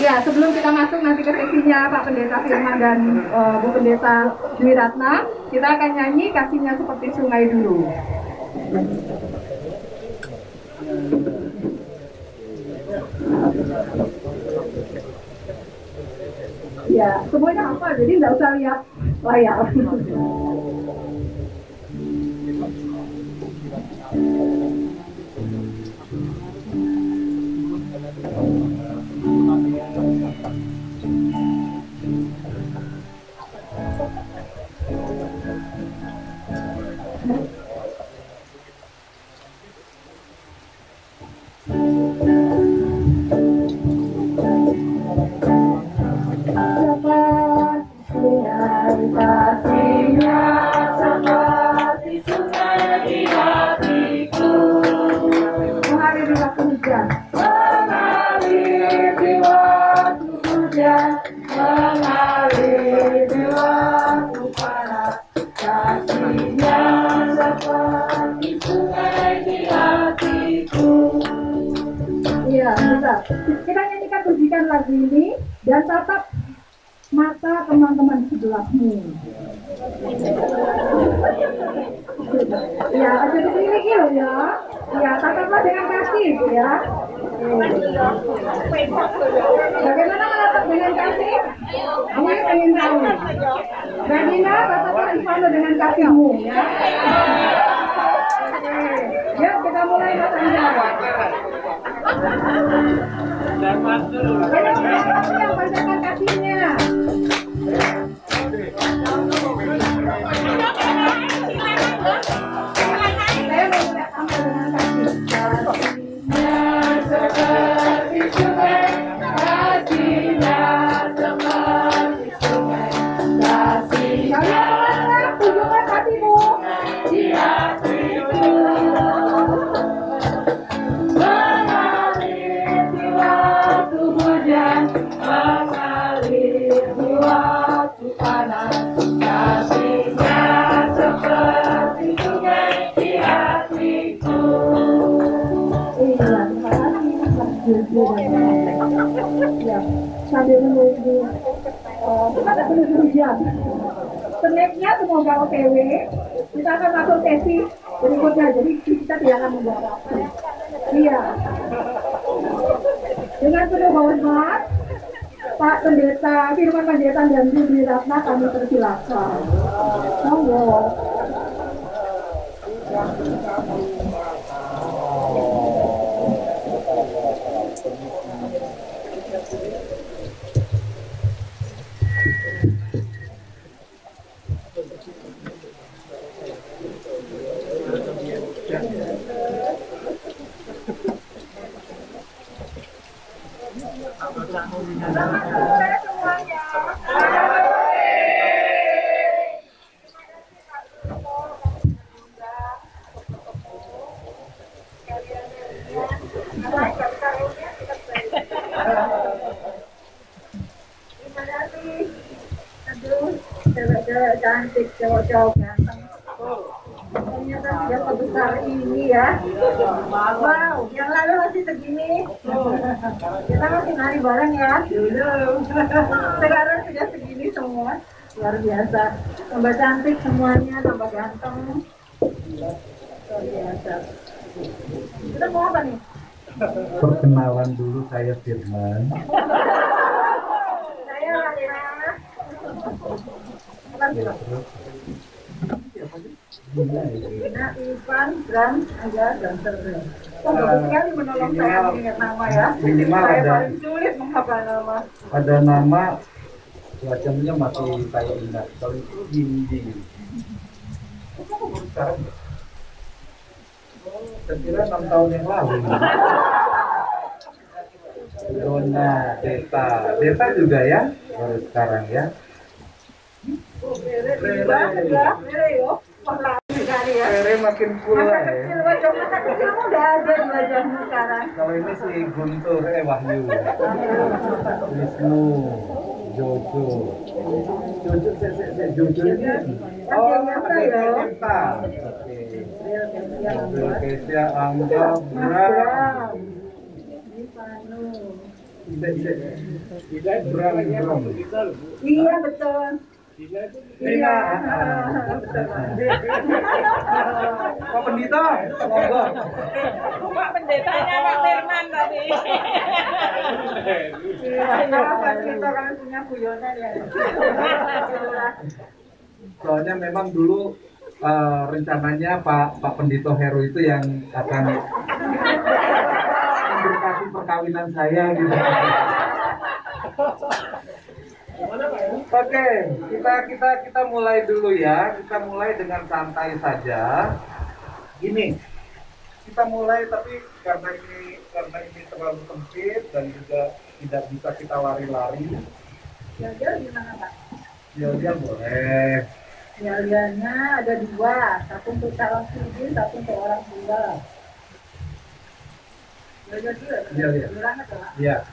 Ya, sebelum kita masuk nanti ke sesinya Pak Pendeta Firman dan Bu Pendeta Dwi Ratna, kita akan nyanyi Kasihnya Seperti Sungai dulu. Ya, semuanya hafal, jadi nggak usah lihat layar. Kita nyanyikan pujikan lagu ini dan tatap mata teman-teman di sebelahmu. Ya, ada di sini loh ya. Ya, tataplah dengan kasih ya. Bagaimana menatap dengan kasih? Ini pengen tahu. Radina, tataplah Ivano dengan kasihmu ya. Yuk kita mulai Mas Anjar. Yang panjangkan kakinya. Saya mau melihat tampil dengan kaki. Kasihnya seperti sungai, kasihnya seperti sungai, kasih. Kalian tunjukkan hatimu di hatiku. Mengalir di waktu panas, kasihnya seperti sungai di hatiku. Iya, terima kasih. Ya, sambil menunggu kita ada penuh jam. Seneknya semoga OTW. Kita akan masuk sesi berikutnya, jadi kita tidak akan membuat waktu. Iya. Dengan penuh hormat, Pak Pendeta Firman Panjaitan dan Bu Dwi Ratna kami persilakan. Monggo. Cewek-cewek cantik, cowok-cowok ganteng. Ternyata tidak sebesar ini ya. Wow, yang lalu masih segini. Kita masih nari bareng ya. Sekarang sudah segini semua. Luar biasa. Tambah cantik semuanya, tambah ganteng. Luar biasa. Kita mau apa nih? Perkenalan dulu, saya Firman. Saya Ratna. Nah, Ivan, Bram, Angga, dan Terus. Oh, bagus sekali menolong saya mengingat nama ya. Saya paling sulit menghafal nama. Ada nama, wajahnya masih saya ingat. Kalau itu Indi. Sekarang, saya kira 6 tahun yang lalu. Dona, Deta juga ya, baru sekarang ya. Rere makin pula ya. Masa kecilmu udah ada di wajahmu sekarang. Kalau ini si Guntur, Wahyu, Wisnu, Jojo ini. Oh, ada Deta. Oke. Kesia, Angga, Bram. Iya betul. Iya. Pak Pendeta, monggo. Pak Pendetanya Pak Firman tadi. Pak Pendeta kan punya guyonan ya. Soalnya memang dulu rencananya Pak Pendeta Heru itu yang akan memberkati perkawinan saya gitu. Oke, kita mulai dulu ya. Kita mulai dengan santai saja. Gini, kita mulai tapi karena ini terlalu sempit dan juga tidak bisa kita lari-lari. Yel gimana Pak? Ya boleh. Yelnya ada 2, satu untuk calon sendiri, satu untuk orang tua. Yel dulu. Iya.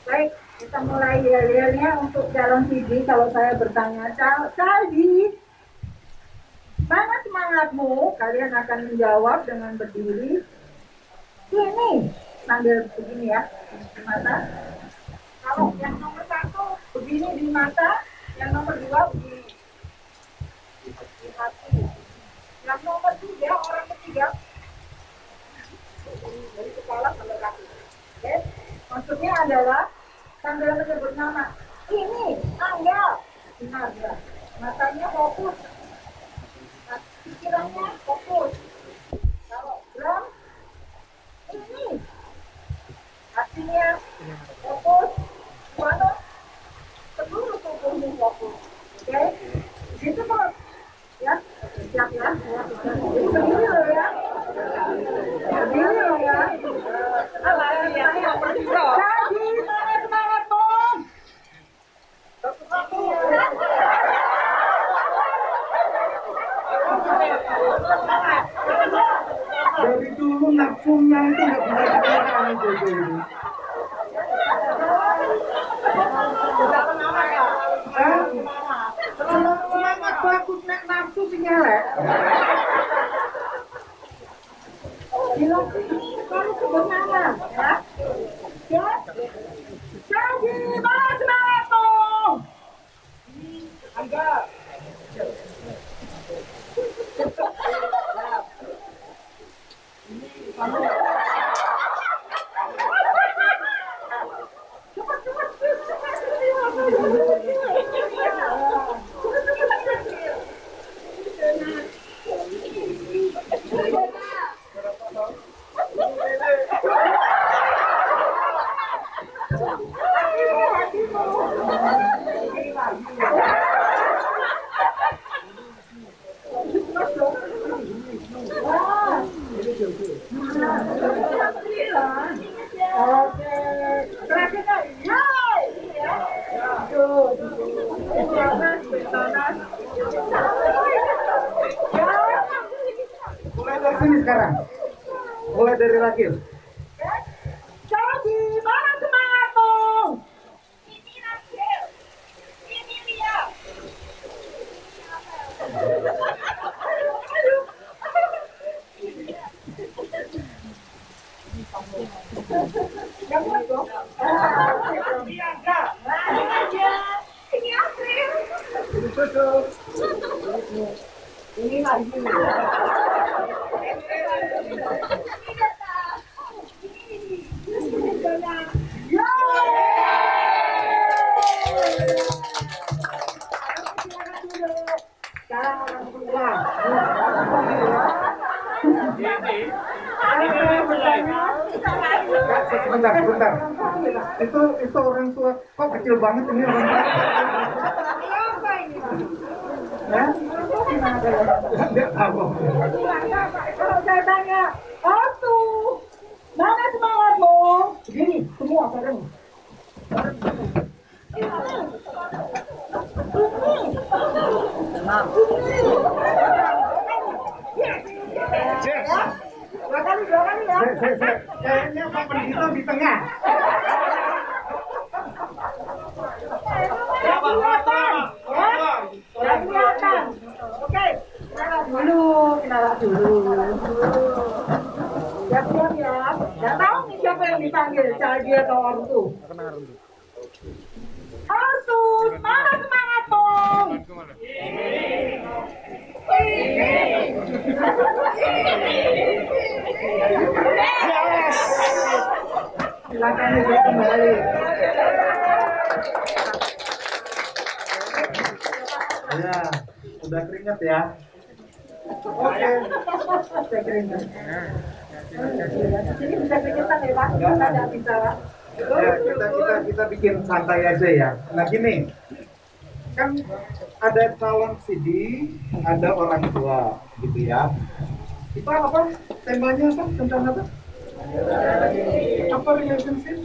Baik, kita mulai yel-yelnya untuk calon CD. Kalau saya bertanya, Caldi, mana semangatmu? Kalian akan menjawab dengan berdiri. Sini, sambil begini ya, di mata. Kalau yang nomor 1 begini di mata, yang nomor 2 begini di hati. Yang nomor 3, orang ketiga dari kepala sampai kaki. Oke? Maksudnya adalah sambil menyebut nama. Ini Angga, benar ya. Matanya fokus, pikirannya fokus. Kalau Bram, ini hatinya fokus. Mana seluruh tubuhnya fokus. Oke, gitu terus. Ya, siap ya. Berdiri loh ya. Berdiri loh ya. Jadi semangat Bom. Dari dulu nafsunya itu nggak bisa dikira itu. Semangat bagus nek nafsu sing elek. Bilang kalau sebenarnya ya. Ya. Jadi mana semangat Bom. Angga. Mulai dari sini sekarang. Mulai dari Rakil. Jadi mana semangat Bom. Ini Rakil. Ini Lia. Yang itu? Ini Angga. Ini April. Ini lagi. Sebentar. Itu orang tua. Kok kecil banget ini orang tua? Ya? Tidak tahu. Kalau saya tanya, mana semangatmu? Begini, semua bareng. Dua kali ya. Kayaknya Pak Pendeta di tengah. Kelihatan. Oke, kenalan dulu. Siap-siap ya. Nggak tahu nih siapa yang dipanggil dia atau ortu? Ortu, mana semangat dong? Silakan duduk kembali. Ya, udah keringat ya. Oke. Saya keringat. Ini bisa keringetan ya Pak? Tidak bisa Pak. Ya, kita bikin santai aja ya. Nah gini, kan ada calon CD, ada orang tua, gitu ya. Kita apa? Temanya apa? Tentang apa? Apa relationship?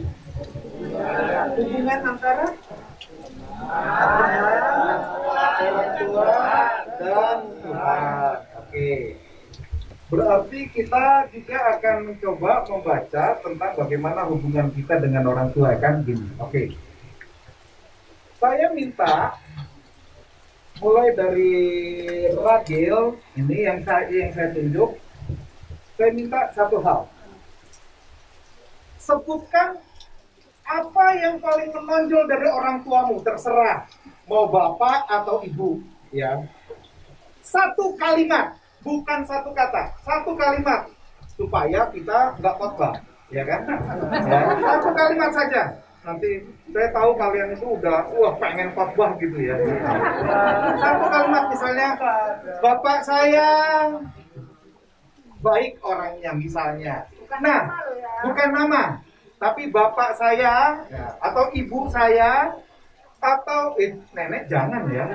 Hubungan antara orang tua dan Tuhan. Oke. Berarti kita juga akan mencoba membaca tentang bagaimana hubungan kita dengan orang tua, kan gini. Oke. Saya minta mulai dari Ragil ini yang saya tunjuk. Saya minta satu hal. Sebutkan apa yang paling menonjol dari orang tuamu, terserah mau bapak atau ibu, ya. Satu kalimat. Bukan satu kata, satu kalimat supaya kita nggak khotbah, ya kan? Ya, satu kalimat saja. Nanti saya tahu kalian itu udah pengen khotbah gitu ya. Satu kalimat misalnya, bapak saya baik orangnya misalnya. Nah, bukan nama, tapi bapak saya atau ibu saya atau nenek jangan ya.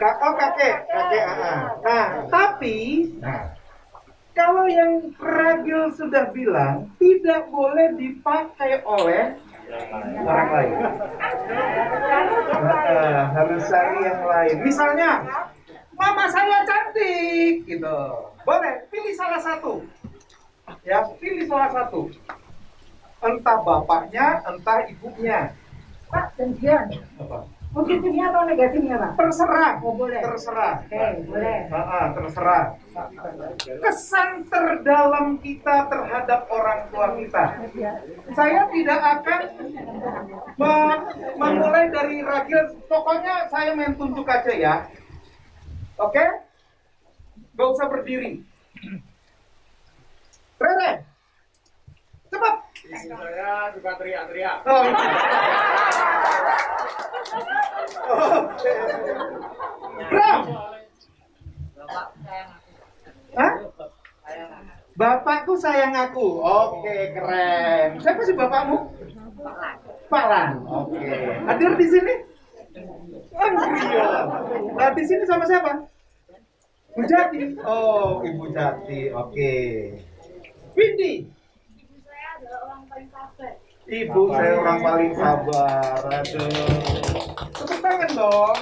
Kakek. Nah, tapi kalau yang Ragil sudah bilang tidak boleh dipakai oleh orang lain. Harus cari yang lain. Misalnya, mama saya cantik, gitu. Boleh, pilih salah satu. Ya, pilih salah satu. Entah bapaknya, entah ibunya. Pak, janjian. Apa? Positifnya atau negatifnya Pak? Terserah. Oh boleh. Terserah. Oke, boleh. Terserah. Kesan terdalam kita terhadap orang tua kita. Saya tidak akan memulai dari Ragil. Pokoknya saya main tunjuk aja ya. Oke? Gak usah berdiri. Rere, cepat. Saya suka teriak-teriak. Oh, oke. Bram. Hah? Bapakku sayang aku. Oke, keren. Siapa sih bapakmu? Pak Lan. Oke. Hadir di sini? Iya. Nah, di sini sama siapa? Bu Jati. Oh, Ibu Jati. Oke. Windy. Ibu saya orang paling sabar. Aduh. Tepuk tangan dong.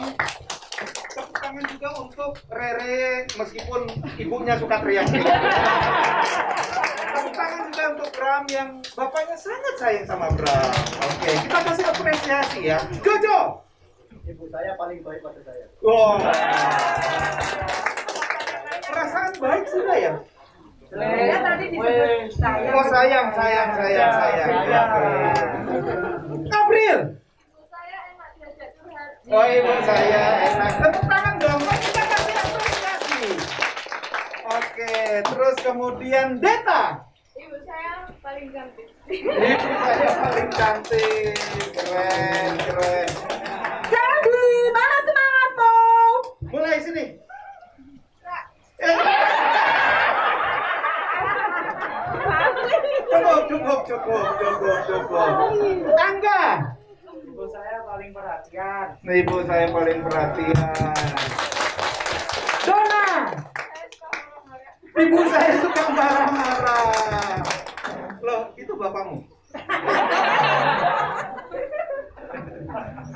Tepuk tangan juga untuk Rere, meskipun ibunya suka teriak. Tepuk tangan juga untuk Bram yang bapaknya sangat sayang sama Bram. Oke, kita kasih apresiasi ya. Jojo. Ibu saya paling baik pada saya. Wow. Perasaan baik sudah ya? Ya tadi disebut saya. Oh sayang. April. Oh ibu saya enak. Tepuk tangan dong. Kita kasih apresiasi. Oke, terus kemudian Deta. Ibu saya paling cantik. Ibu saya paling cantik. Keren. Jadi, mana semangatmu? Mulai sini. Cukup. Angga. Ibu saya paling perhatian. Ibu saya paling perhatian. Dona. Ibu saya suka marah-marah. Loh, itu bapakmu.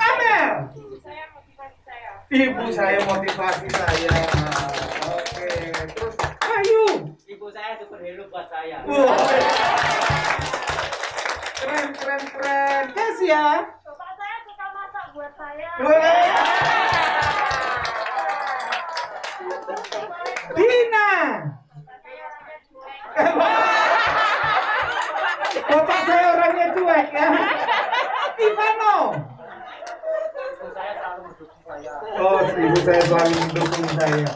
Amel. Ibu saya motivasi saya. Oke, terus Ayu. Ibu saya superhero buat saya. Wah. Keren. Kesia. Bapak saya suka masak buat saya. Dina. saya selalu mendukung saya.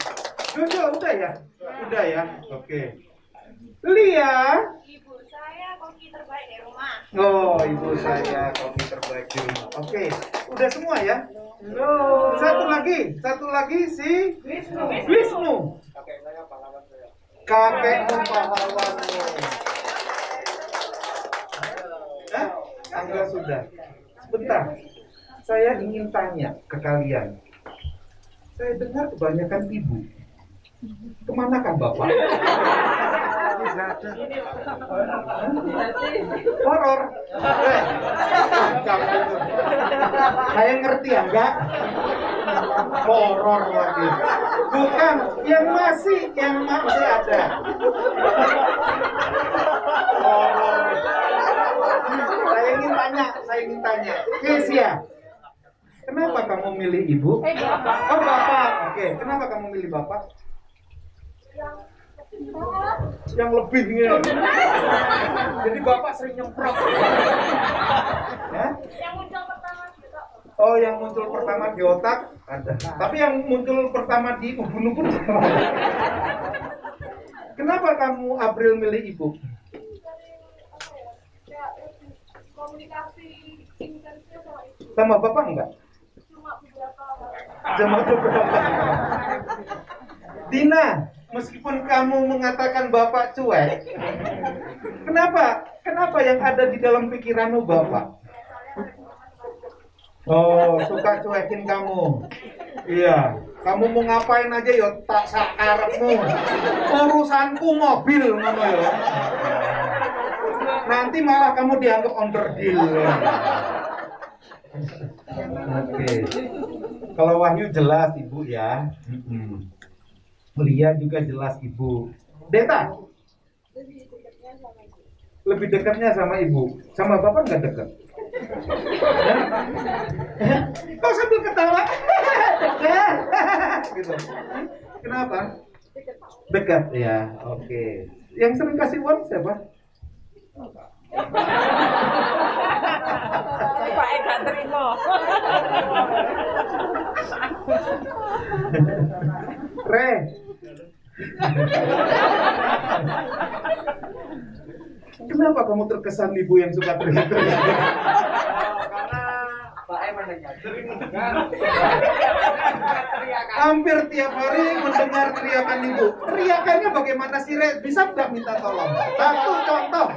Jojo, udah ya? Udah ya? Oke. Lia. Ibu saya koki terbaik di rumah. Oh, ibu saya koki terbaik di rumah. Oke, udah semua ya? Satu lagi si Wisnu. Kakek saya pahlawan saya. Kakekmu pahlawanmu. Hah? Angga sudah. Sebentar. Saya ingin tanya ke kalian. Saya dengar kebanyakan ibu. Kemanakah bapak? Horor. Saya ngerti ya, enggak? Horor lagi. Bukan, yang masih ada. Horor. Saya ingin tanya. Kesia, kenapa kamu milih ibu? Oh, bapak. Oke, kenapa kamu milih bapak? Yang lebihnya. Jadi bapak sering nyemprot. Ya? Yang muncul pertama juga. Oh, yang muncul pertama di otak ada. Tapi yang muncul pertama di ubun-ubun apa? Kenapa kamu April milih ibu? Komunikasi intensnya sama ibu. Sama bapak enggak? Cuma beberapa. Dina, meskipun kamu mengatakan bapak cuek, kenapa yang ada di dalam pikiranmu bapak? Oh, suka cuekin kamu. Iya, kamu mau ngapain aja ya tak sakarepmu. Urusanku mobil ngono ya. Nanti malah kamu dianggap onderdil. Oke. Kalau Wahyu jelas ibu ya. Lia juga jelas ibu. Deta? Lebih dekatnya sama ibu. Sama bapak nggak dekat? Kau sambil ketawa? Dekat. Gitu. Kenapa? Dekat ya. Oke. Yang sering kasih uang siapa? Pak Eka terima. Re. Kenapa kamu terkesan ibu yang suka teriak-teriak? Karena Pak E mendengar sering mendengar. Hampir tiap hari mendengar teriakan ibu. Teriakannya bagaimana sih, Re? Bisa nggak minta tolong? Satu contoh.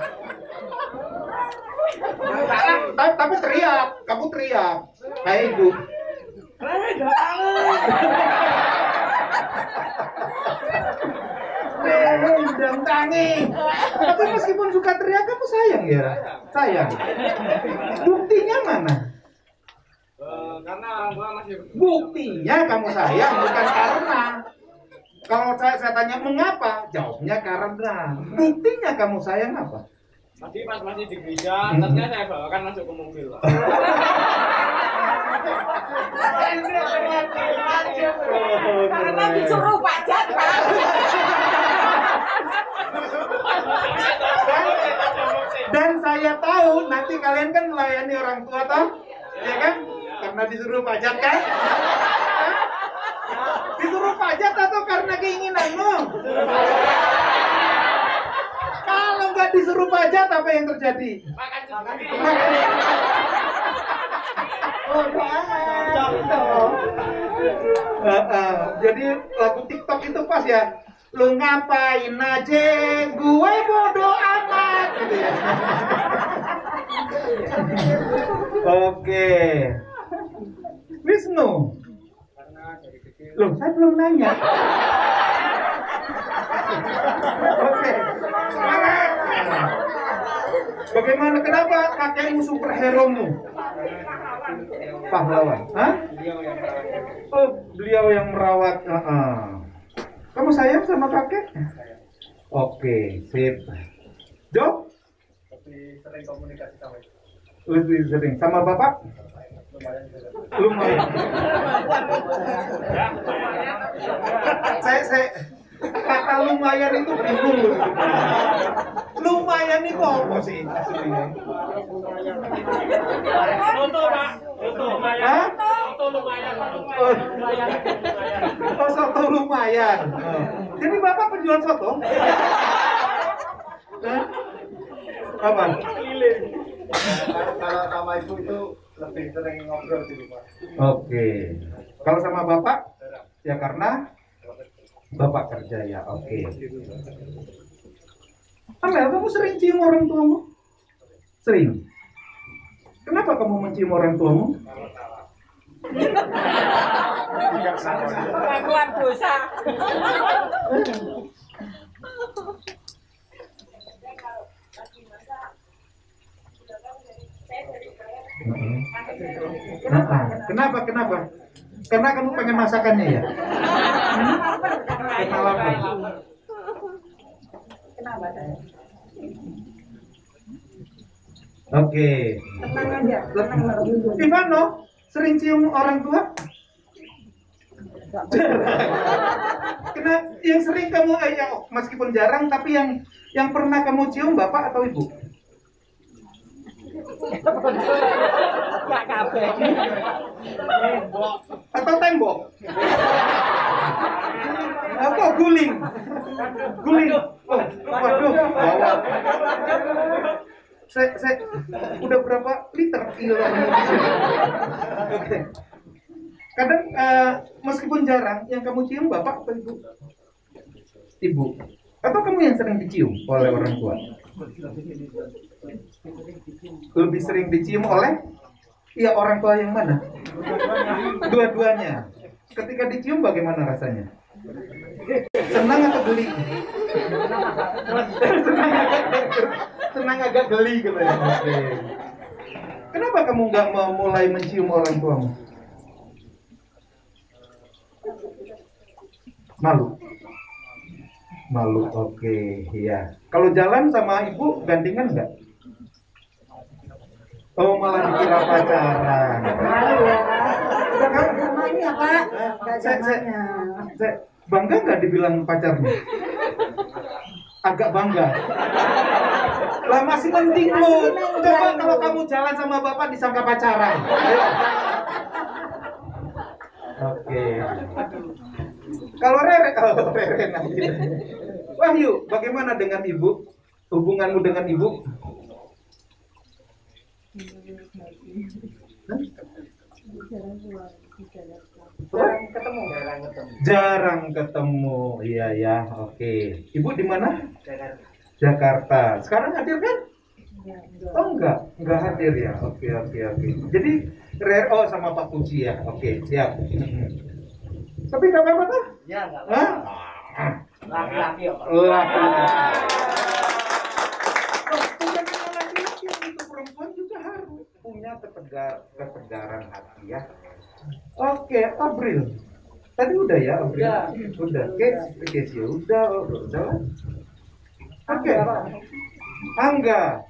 Tapi teriak, kamu teriak. Kayak ibu. Undang tangi. Tapi meskipun suka teriak, kamu sayang ya? Sayang. Buktinya mana? Karena orang tua masih Buktinya kamu sayang, bukan karena. Kalau saya tanya mengapa, jawabnya karena. Buktinya kamu sayang apa? Tadi pas masih di gereja, tasnya saya bawakan masuk ke mobil. Karena disuruh pajak, Pak. Dan saya tahu nanti kalian kan melayani orang tua toh, ya kan? Karena disuruh pajak kan? Disuruh pajak atau karena keinginanmu? Kalau nggak disuruh pajak apa yang terjadi? Makan sendiri. Jadi lagu TikTok itu pas ya. Lu ngapain aja, gue bodoh amat gitu ya. Oke. Wisnu. Loh, saya belum nanya. Oke. Semangat. Bagaimana, kenapa kakekmu superhero-mu? Pahlawan. Hah? Oh, beliau yang merawat. Kamu sayang sama kakek? Oke, sip. Jo? Tapi sering komunikasi sama itu. Lebih sering. Sama bapak? Lumayan. Saya kata lumayan itu bingung loh. Lumayan itu apa sih aslinya? Foto, Pak. Foto. Hah? Oh, soto lumayan. Oh. Jadi Bapak penjual soto? Hah? Apa? Kalau sama ibu itu lebih sering ngobrol di rumah. Oke. Kalau sama Bapak? Ya karena Bapak kerja ya. Oke. Amel, kamu sering cium orang tuamu? Sering. Kenapa kamu mencium orang tuamu? Pengakuan dosa. Kenapa? Karena kamu pengen masakannya ya? Karena lapar. Kenapa saya? Oke. Tenang aja, tenang lah. Ivano, sering cium orang tua? Kena yang sering kamu meskipun jarang tapi yang pernah kamu cium bapak atau ibu? Gak kabeh. Atau tembok? Atau guling? Guling. Oh, waduh, bawa. Saya udah berapa liter? Oke. Kadang meskipun jarang, yang kamu cium bapak atau ibu? Ibu. Atau kamu yang sering dicium oleh orang tua? Lebih sering dicium oleh? Iya, orang tua yang mana? Dua-duanya. Ketika dicium bagaimana rasanya? Senang atau geli? Senang agak geli gitu ya. Oke. Kenapa kamu nggak mau mulai mencium orang tuamu? Malu, oke, iya. Kalau jalan sama ibu gandengan nggak? Oh, malah dikira pacaran. Malu ya. Udah kan zamannya Pak, nggak zamannya. Saya bangga nggak dibilang pacarnya? Agak bangga. Lah masih penting loh. Coba kalau kamu jalan sama bapak disangka pacaran. Oke. Kalau Rere nanti. Wahyu, bagaimana dengan ibu? Hubunganmu dengan ibu? Jarang ketemu. Iya ya, oke. Ibu di mana? Jakarta. Sekarang hadir kan? Oh enggak hadir ya. Oke. Jadi Rere sama Pak Puji ya. Oke, siap. Tapi nggak apa-apa kan? Ya, nggak apa-apa. Laki-laki ya, Pak. Laki-laki. Bukan hanya laki-laki yang itu, perempuan juga harus punya ketegaran hati ya. Oke, April. Tadi udah ya, April. Udah. Oke, sih udah lah. Oke. Angga.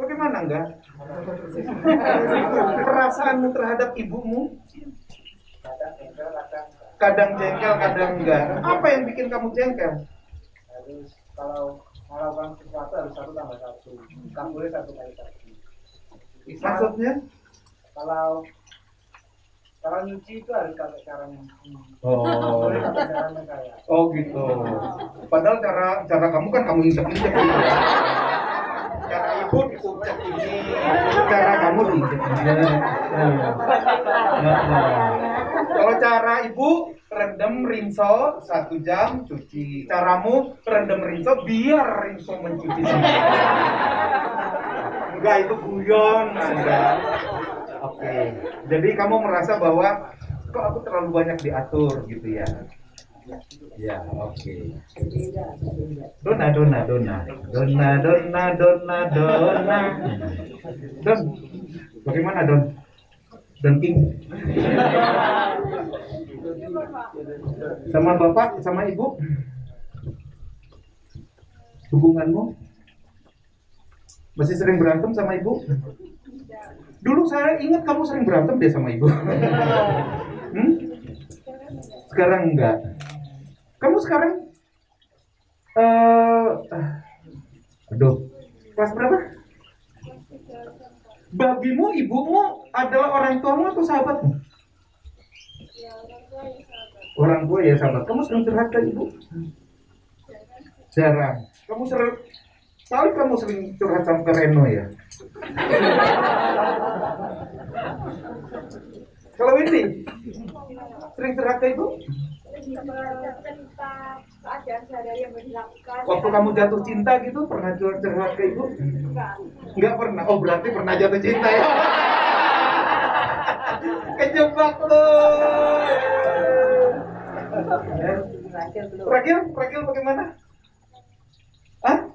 Bagaimana Angga? Perasaanmu terhadap ibumu? Kadang jengkel, kadang enggak. Apa yang bikin kamu jengkel? Harus kalau melakukan sesuatu harus 1+1. Nggak boleh 1+1. Maksudnya? Kalau nyuci itu harus pakai cara nyuci. Oh. Boleh pakai cara saya. Oh gitu. Padahal cara kamu kan kamu injek-injek gitu. Cara ibu diinjek ini, cara kamu diinjek-injek. Kalau cara ibu rendam rinso 1 jam cuci. Caramu rendam rinso biar rinso mencuci sendiri. Enggak, itu guyon enggak. Oke. Jadi kamu merasa bahwa kok aku terlalu banyak diatur gitu ya. Ya, oke. Dona. Don, bagaimana Don? Don King? Sama bapak, sama ibu? Hubunganmu? Masih sering berantem sama ibu? Dulu saya ingat kamu sering berantem deh sama ibu. Sekarang enggak. Kamu sekarang kelas berapa? Bagimu ibumu adalah orang tuamu atau sahabatmu? Orang tua ya sahabat. Kamu sering curhat ke ibu? Jarang. Kamu sering, kali kamu sering curhat sama ke Reno ya? Kalau Windy, sering curhat ke ibu? Waktu kamu jatuh cinta gitu, pernah curhat ke ibu? Enggak pernah. Oh, berarti pernah jatuh cinta ya? Kejebak loh. Prakil bagaimana? Hah?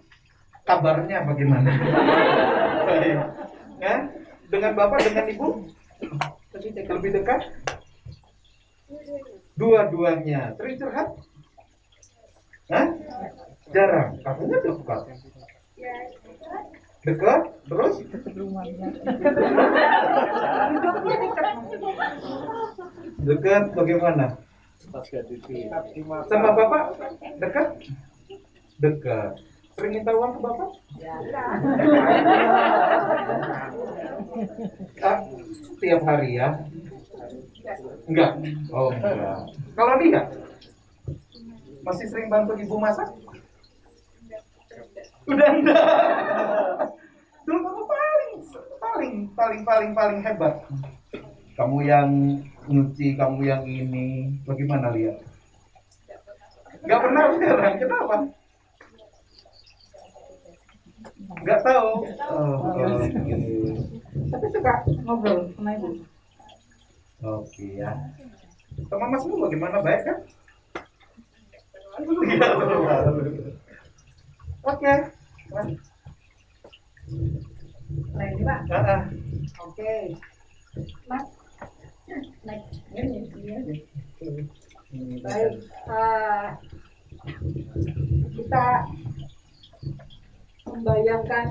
Kabarnya bagaimana? Baik. Ya? Dengan bapak, dengan ibu? Lebih dekat? Dua-duanya. Sering curhat? Hah? Jarang. Kamunya dekat? Dekat? Terus? Dekat bagaimana? Sama bapak? Dekat? Dekat. Sering minta uang ke bapak? Tiap hari ya? Enggak? Oh enggak. Kalau dia? Masih sering bantu ibu masak? Udah enggak. Dulu kamu paling hebat. Kamu yang nyuci, kamu yang ini. Bagaimana lihat? Enggak pernah sekarang. Kenapa? Enggak tahu. Oh, oke. Tapi suka ngobrol sama ibu. Oke ya. Sama masmu bagaimana, baik kan? Oke. Nah ini Pak. Oke. Mas. Naik. Ini. Baik. Kita membayangkan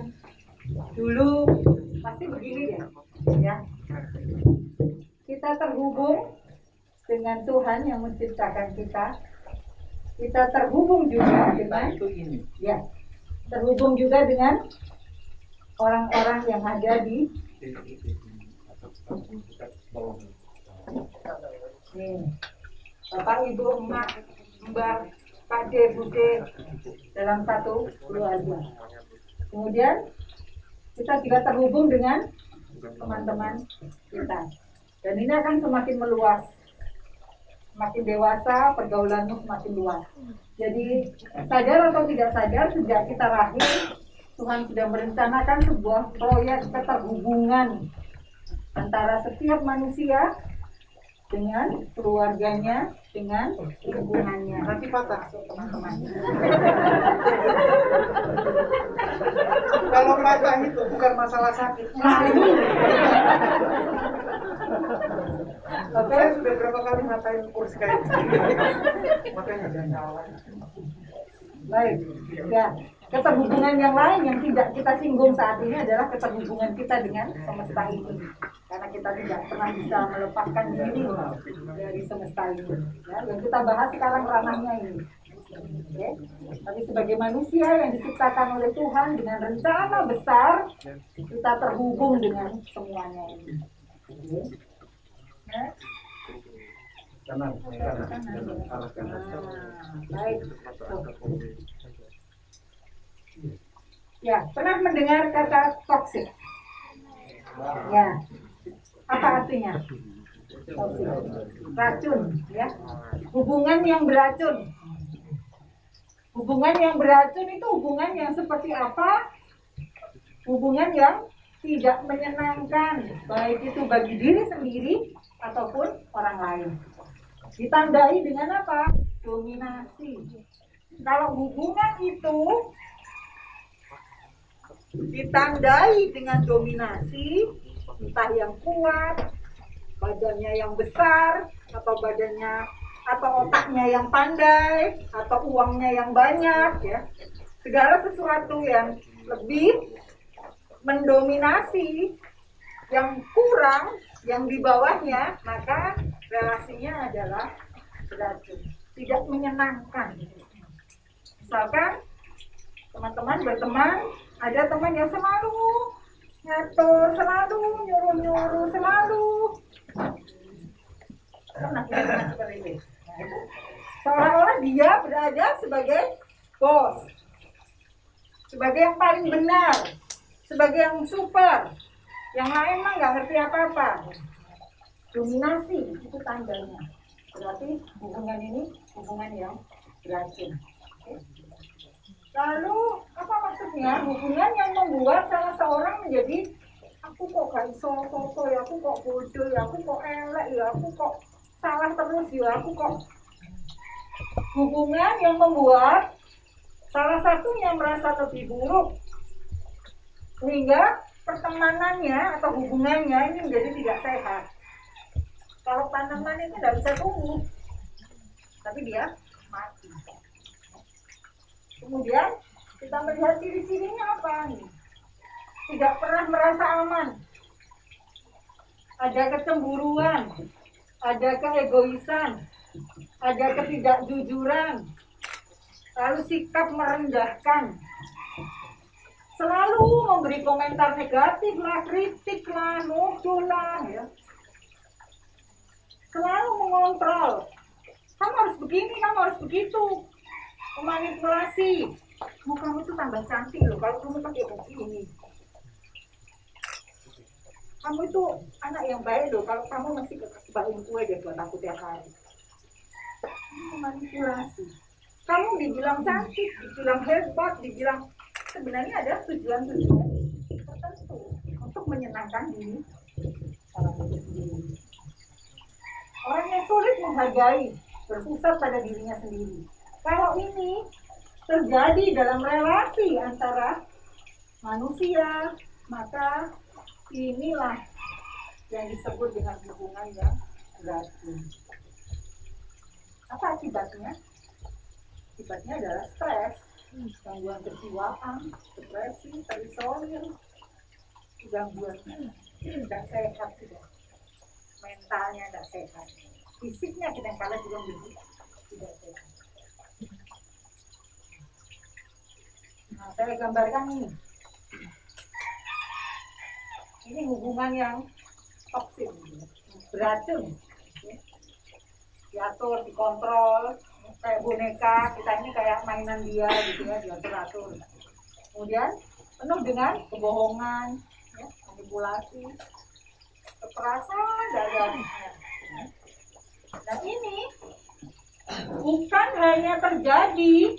dulu pasti begini ya. Kita terhubung dengan Tuhan yang menciptakan kita. Kita terhubung juga dengan terhubung juga dengan orang-orang yang ada di Bapak, Ibu, Emak, Mbak, Pak D, Bude dalam satu keluarga. Kemudian kita juga terhubung dengan teman-teman kita. Dan ini akan semakin meluas, semakin dewasa, pergaulanmu semakin luas. Jadi sadar atau tidak sadar, sejak kita lahir, Tuhan sudah merencanakan sebuah proyek keterhubungan antara setiap manusia dengan keluarganya, dengan hubungannya. Nanti patah teman-teman. Kalau patah itu bukan masalah sakit. Oke, Saya sudah berapa kali ngatain kursi kayak gini. Makanya jangan. Baik, ya. Keterhubungan yang lain yang tidak kita singgung saat ini adalah keterhubungan kita dengan semesta ini. Karena kita tidak pernah bisa melepaskan diri dari semesta ini. Ya, yang kita bahas sekarang ranahnya ini. Oke. Tapi sebagai manusia yang diciptakan oleh Tuhan dengan rencana besar, kita terhubung dengan semuanya ini. Oke. Ya. Kanan. Arah kanan. Baik. Ya, pernah mendengar kata toksik? Ya. Apa artinya? Toksik. Racun, ya. Hubungan yang beracun. Hubungan yang beracun itu hubungan yang seperti apa? Hubungan yang tidak menyenangkan, baik itu bagi diri sendiri ataupun orang lain. Ditandai dengan apa? Dominasi. Kalau hubungan itu ditandai dengan dominasi, entah yang kuat, badannya yang besar, atau badannya atau otaknya yang pandai, atau uangnya yang banyak, ya. Segala sesuatu yang lebih mendominasi yang kurang, yang di bawahnya, maka relasinya adalah beracun, tidak menyenangkan. Misalkan teman-teman berteman, ada teman yang selalu ngatur, selalu nyuruh-nyuruh, selalu Pernah kita dengar seperti itu. Nah, itu seolah-olah dia berada sebagai bos, sebagai yang paling benar, sebagai yang super, yang lain mah nggak ngerti apa-apa. Dominasi itu tandanya. Berarti hubungan ini hubungan yang beracun. Lalu apa maksudnya? Hubungan yang membuat salah seorang menjadi aku kok gak iso foto ya, aku kok bodoh ya, aku kok elek ya, aku kok salah terus ya, aku kok. Hubungan yang membuat salah satunya merasa lebih buruk sehingga pertemanannya atau hubungannya ini menjadi tidak sehat. Kalau tanaman itu tidak bisa tumbuh, tapi dia mati. Kemudian kita melihat ciri-cirinya apa nih? Tidak pernah merasa aman, ada kecemburuan, ada keegoisan, ada ketidakjujuran, lalu sikap merendahkan, selalu memberi komentar negatif lah, kritik lah, nuduh lah, ya. Selalu mengontrol, kamu harus begini, kamu harus begitu, memanipulasi. Oh, kamu tuh tambah cantik loh kalau kamu pakai baju ini. Kamu itu anak yang baik loh kalau kamu masih kasih bawain kue deh buat aku tiap hari. Manipulasi. Kamu dibilang cantik, dibilang hebat, dibilang sebenarnya ada tujuan-tujuan tertentu untuk menyenangkan diri salah satu sendiri. Orang yang sulit menghargai, berpusat pada dirinya sendiri. Kalau ini terjadi dalam relasi antara manusia, maka inilah yang disebut dengan hubungan yang beracun. Apa akibatnya? Akibatnya adalah stres, gangguan kejiwaan, depresi, terisolir, gangguan tidak sehat juga, mentalnya tidak sehat, fisiknya kadang-kadang juga menjadi tidak sehat. Nah, saya gambarkan ini. Ini hubungan yang toksik, beracun, diatur, dikontrol, kayak boneka, kita ini kayak mainan dia gitu ya, diatur-atur. Kemudian penuh dengan kebohongan, ya, manipulasi, kekerasan, dan ini bukan hanya terjadi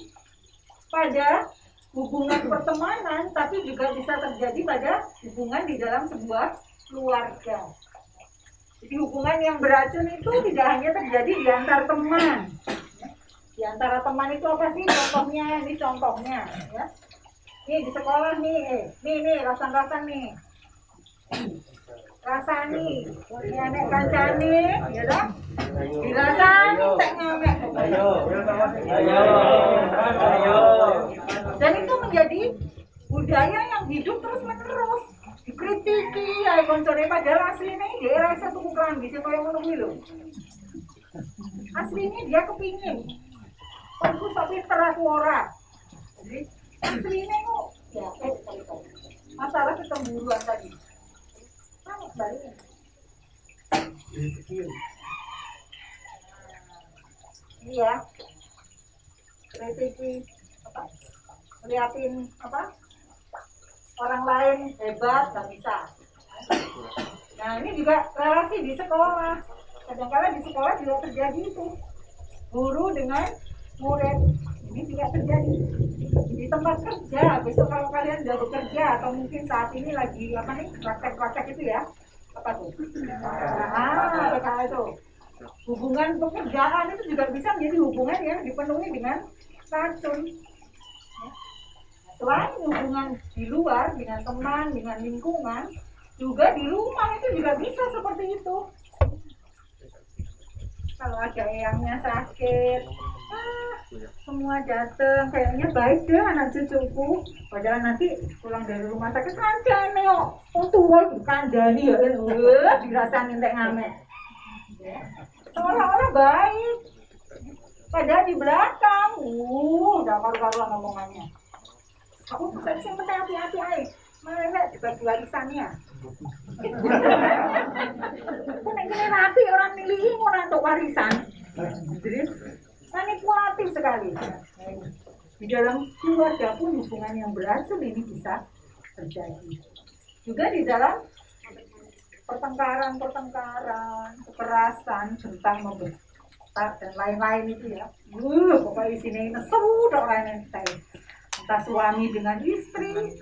pada hubungan pertemanan, tapi juga bisa terjadi pada hubungan di dalam sebuah keluarga. Jadi hubungan yang beracun itu tidak hanya terjadi di antar teman. Di antara teman itu apa sih contohnya? Ini contohnya, ya. Nih di sekolah nih, rasan-rasan nih. Rasani, ini anek kancane, ya dong? Dirasani tak ngamek. Ayo. Dan itu menjadi budaya yang hidup terus menerus. Dikritiki, ayo koncone padahal aslinya dia rasa tuku kelambi sing koyo ngono kuwi lho. Aslinya dia kepingin. Aku tapi teraku ora. Jadi aslinya kok ya masalah kecemburuan tadi. Balik. Ini ya, kritiki apa? Liatin apa? Orang lain hebat nggak bisa. Nah ini juga relasi di sekolah. Kadang-kadang di sekolah juga terjadi itu. Guru dengan murid ini juga terjadi. Di tempat kerja, besok kalau kalian udah bekerja atau mungkin saat ini lagi apa nih praktek-praktek itu ya, apa tuh? PKL itu. Hubungan pekerjaan itu juga bisa menjadi hubungan yang dipenuhi dengan racun. Selain hubungan di luar dengan teman, dengan lingkungan, juga di rumah itu juga bisa seperti itu. Kalau ada eyangnya sakit, semua datang, kayaknya baik deh anak cucuku. Padahal nanti pulang dari rumah sakit kancane kok. Oh tua kandani ya, dirasain entek ngamek. Seolah-olah baik. Padahal di belakang, udah karu-karuan omongannya. Aku bukan sih penting hati-hati aja. Malah dibagi warisannya. Kene nanti orang milih orang untuk warisan. Jadi manipulatif sekali. Di dalam keluarga pun hubungan yang beracun ini bisa terjadi. Juga di dalam pertengkaran, kekerasan, tentang membentak dan lain-lain itu ya. Pokoknya di sini nesu orang yang entah suami dengan istri,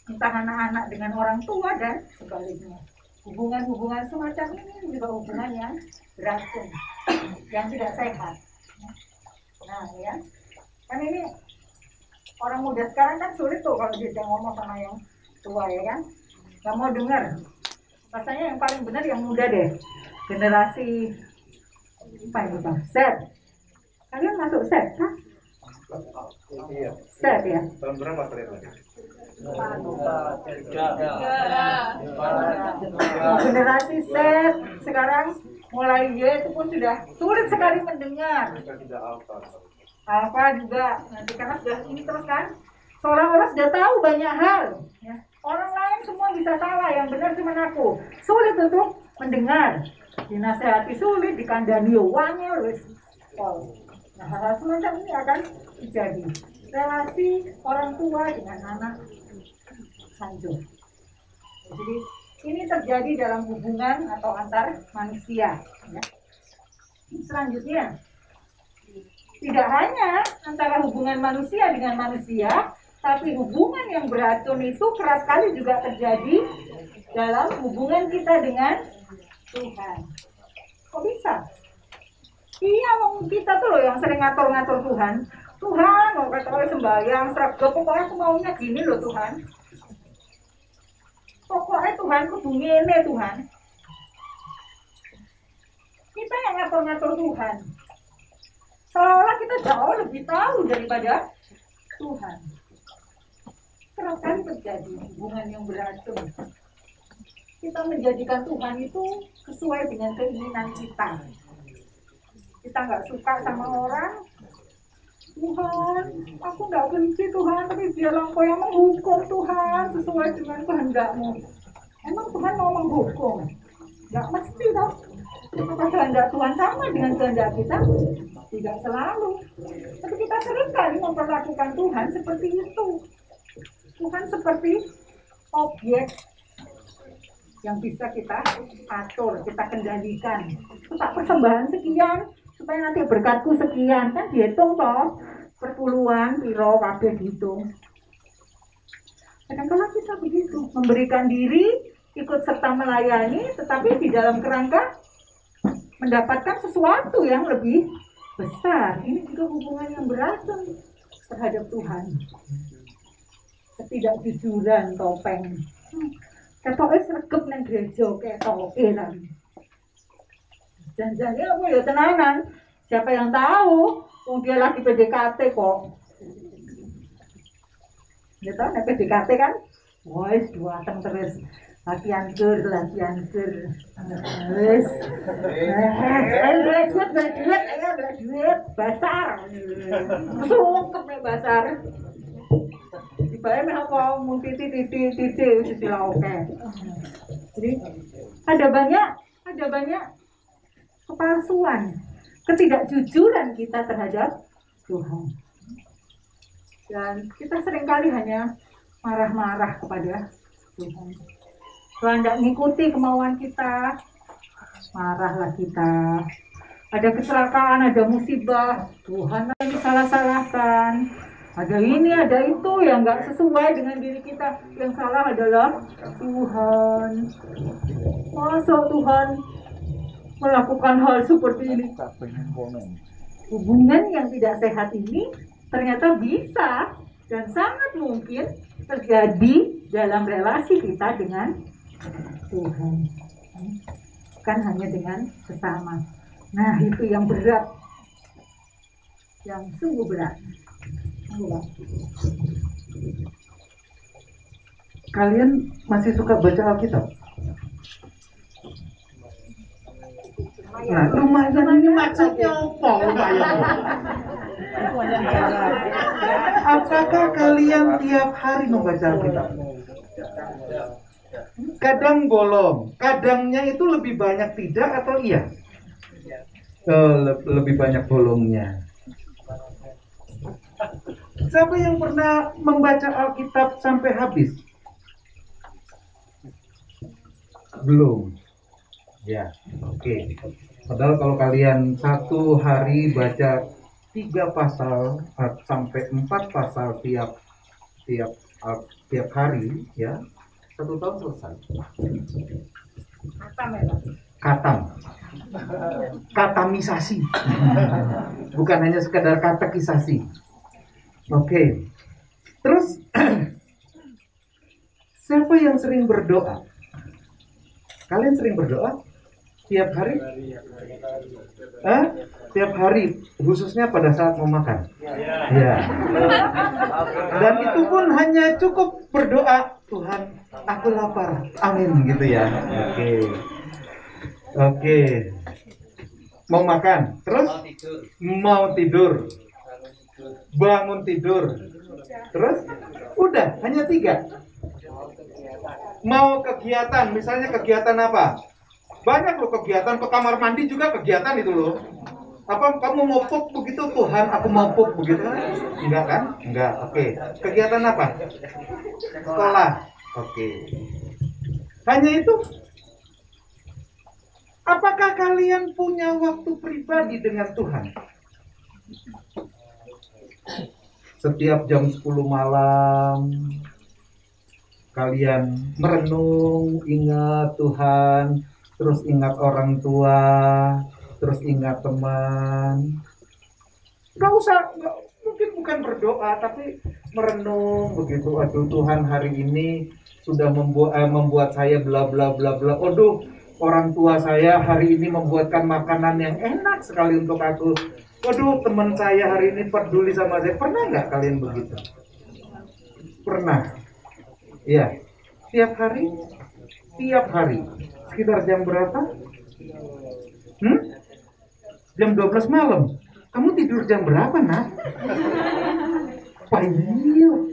entah anak-anak dengan orang tua dan sebaliknya. Hubungan-hubungan semacam ini juga hubungan yang beracun, yang tidak sehat. Nah ya, kan ini orang muda sekarang kan sulit tuh kalau dia ngomong sama yang tua ya kan, nggak mau dengar. Rasanya yang paling benar yang muda deh, generasi apa ini bang? Z. Kalian masuk Z kan? Iya. Z ya. Tahun berapa kalian lagi? Generasi Z sekarang mulai Y itu pun sudah sulit sekali mendengar. Alpha juga nanti karena sudah ini terus kan, seolah-olah sudah tahu banyak hal. Ya. Orang lain semua bisa salah, yang benar cuma aku. Sulit untuk mendengar, dinasehati sulit, dikandani wangel wis. Nah hal semacam ini akan terjadi. Relasi orang tua dengan anak hancur. Jadi ini terjadi dalam hubungan atau antar manusia. Ya. Selanjutnya, tidak hanya antara hubungan manusia dengan manusia, tapi hubungan yang beracun itu kerap kali juga terjadi dalam hubungan kita dengan Tuhan. Kok bisa? Iya, kita tuh loh yang sering ngatur-ngatur Tuhan. Tuhan, mau kata sembahyang, seragam, pokoknya aku maunya gini loh Tuhan. Pokoknya Tuhan kudu ngene Tuhan. Kita yang ngatur-ngatur Tuhan. Seolah kita jauh lebih tahu daripada Tuhan. Kerap kali terjadi hubungan yang beracun. Kita menjadikan Tuhan itu sesuai dengan keinginan kita. Kita nggak suka sama orang, Tuhan, aku nggak benci Tuhan, tapi biarlah Engkau yang menghukum Tuhan sesuai dengan kehendak-Mu. Emang Tuhan mau menghukum? Nggak mesti dong. Apakah kehendak Tuhan sama dengan kehendak kita? Tidak selalu. Tapi kita sering kali memperlakukan Tuhan seperti itu. Tuhan seperti objek yang bisa kita atur, kita kendalikan. Tak persembahan sekian, supaya nanti berkatku sekian, kan dihitung toh, perpuluhan, piro, kabeh dihitung. Kadang-kadang kita begitu, memberikan diri, ikut serta melayani, tetapi di dalam kerangka mendapatkan sesuatu yang lebih besar. Ini juga hubungan yang beracun terhadap Tuhan. Ketidakjujuran, topeng. Ketoknya sregep nang gereja, ketoknya lah. Janjiannya apa ya tenanan? Siapa yang tahu? Dia lagi PDKT kok. Dia tahu nek PDKT kan? Wes duateng terus. Latihan ger. Wes. Duit, basar. Sungkep nek basar. Dibayar nek apa mung titik wis oke. Jadi ada banyak kepalsuan, ketidakjujuran kita terhadap Tuhan. Dan kita seringkali hanya marah-marah kepada Tuhan. Kalau tidak mengikuti kemauan kita, marahlah kita. Ada kecelakaan, ada musibah, Tuhan ini salah-salahkan. Ada ini, ada itu yang nggak sesuai dengan diri kita. Yang salah adalah Tuhan. Masa Tuhan melakukan hal seperti ini? Hubungan yang tidak sehat ini ternyata bisa dan sangat mungkin terjadi dalam relasi kita dengan Tuhan, bukan hanya dengan sesama. Nah itu yang berat, yang sungguh berat. Kalian masih suka baca Alkitab? Nah, lumayan ini maksudnya apa? Apakah kalian tiap hari membaca Alkitab? Kadang bolong. Kadangnya itu lebih banyak tidak atau iya? Lebih banyak bolongnya. Siapa yang pernah membaca Alkitab sampai habis? Belum. Ya, oke. Padahal kalau kalian satu hari baca 3 pasal sampai 4 pasal tiap hari, ya, 1 tahun selesai. Katamisasi. Bukan hanya sekedar katekisasi. Oke. Terus siapa yang sering berdoa? Kalian sering berdoa? Tiap hari? Tiap hari, khususnya pada saat mau makan. Ya. Dan itu pun hanya cukup berdoa, Tuhan, aku lapar. Amin gitu ya. Oke. Mau makan, terus mau tidur. Bangun tidur. Terus udah, hanya 3. Mau kegiatan, misalnya kegiatan apa? Banyak loh kegiatan, ke kamar mandi juga kegiatan itu loh. Apa kamu mau pup begitu, Tuhan aku mau pup begitu? Enggak kan? Enggak. Oke. Kegiatan apa? Sekolah. Oke. Hanya itu. Apakah kalian punya waktu pribadi dengan Tuhan? Setiap jam 10 malam kalian merenung, ingat Tuhan, terus ingat orang tua, terus ingat teman. Mungkin bukan berdoa, tapi merenung begitu. Aduh Tuhan, hari ini sudah membuat saya bla bla bla bla. Aduh, orang tua saya hari ini membuatkan makanan yang enak sekali untuk aku. Waduh, teman saya hari ini peduli sama saya. Pernah nggak kalian begitu? Pernah. Iya. Tiap hari. Sekitar jam berapa? Jam 12 malam. Kamu tidur jam berapa, nak? Payil.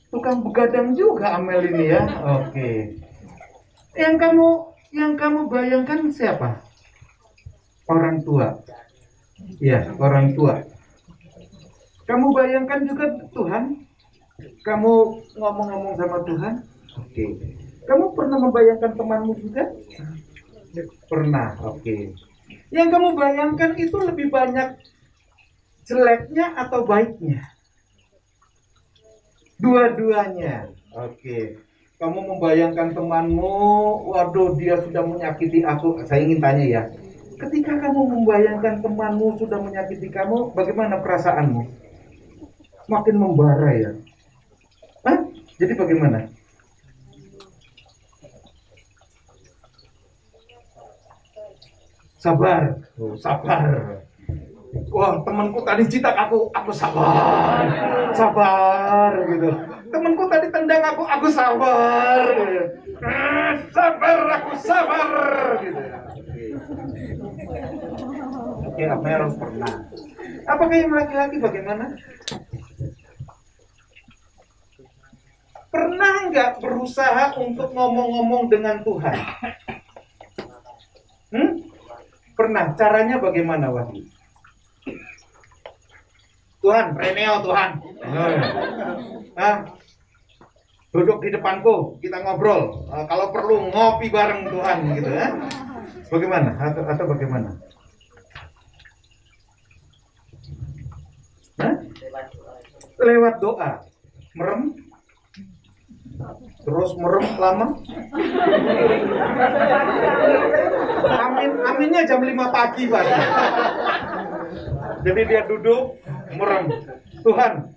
Tukang begadang juga Amel ini ya. Oke. Yang kamu bayangkan siapa? Orang tua. Ya, orang tua. Kamu bayangkan juga Tuhan? Kamu ngomong-ngomong sama Tuhan? Oke. Kamu pernah membayangkan temanmu juga? Pernah, oke. Yang kamu bayangkan itu lebih banyak jeleknya atau baiknya? Dua-duanya. Oke. Kamu membayangkan temanmu, waduh dia sudah menyakiti aku. Saya ingin tanya ya. Ketika kamu membayangkan temanmu sudah menyakiti kamu, bagaimana perasaanmu? Makin membara ya. Jadi bagaimana? Sabar. Sabar. Wah, temanku tadi jitak aku sabar. Sabar gitu. Temanku tadi tendang aku sabar. Sabar, aku sabar gitu. Oke, Amel pernah. Apakah yang laki-laki bagaimana? Pernah nggak berusaha untuk ngomong-ngomong dengan Tuhan? Pernah. Caranya bagaimana, Wahyu? Tuhan, Reneo Tuhan. Duduk di depanku, kita ngobrol. Kalau perlu ngopi bareng Tuhan gitu ya. Bagaimana? Atau bagaimana? Lewat doa. Merem. Terus merem lama. Aminnya jam 5 pagi, Pak. Jadi dia duduk merem. Tuhan.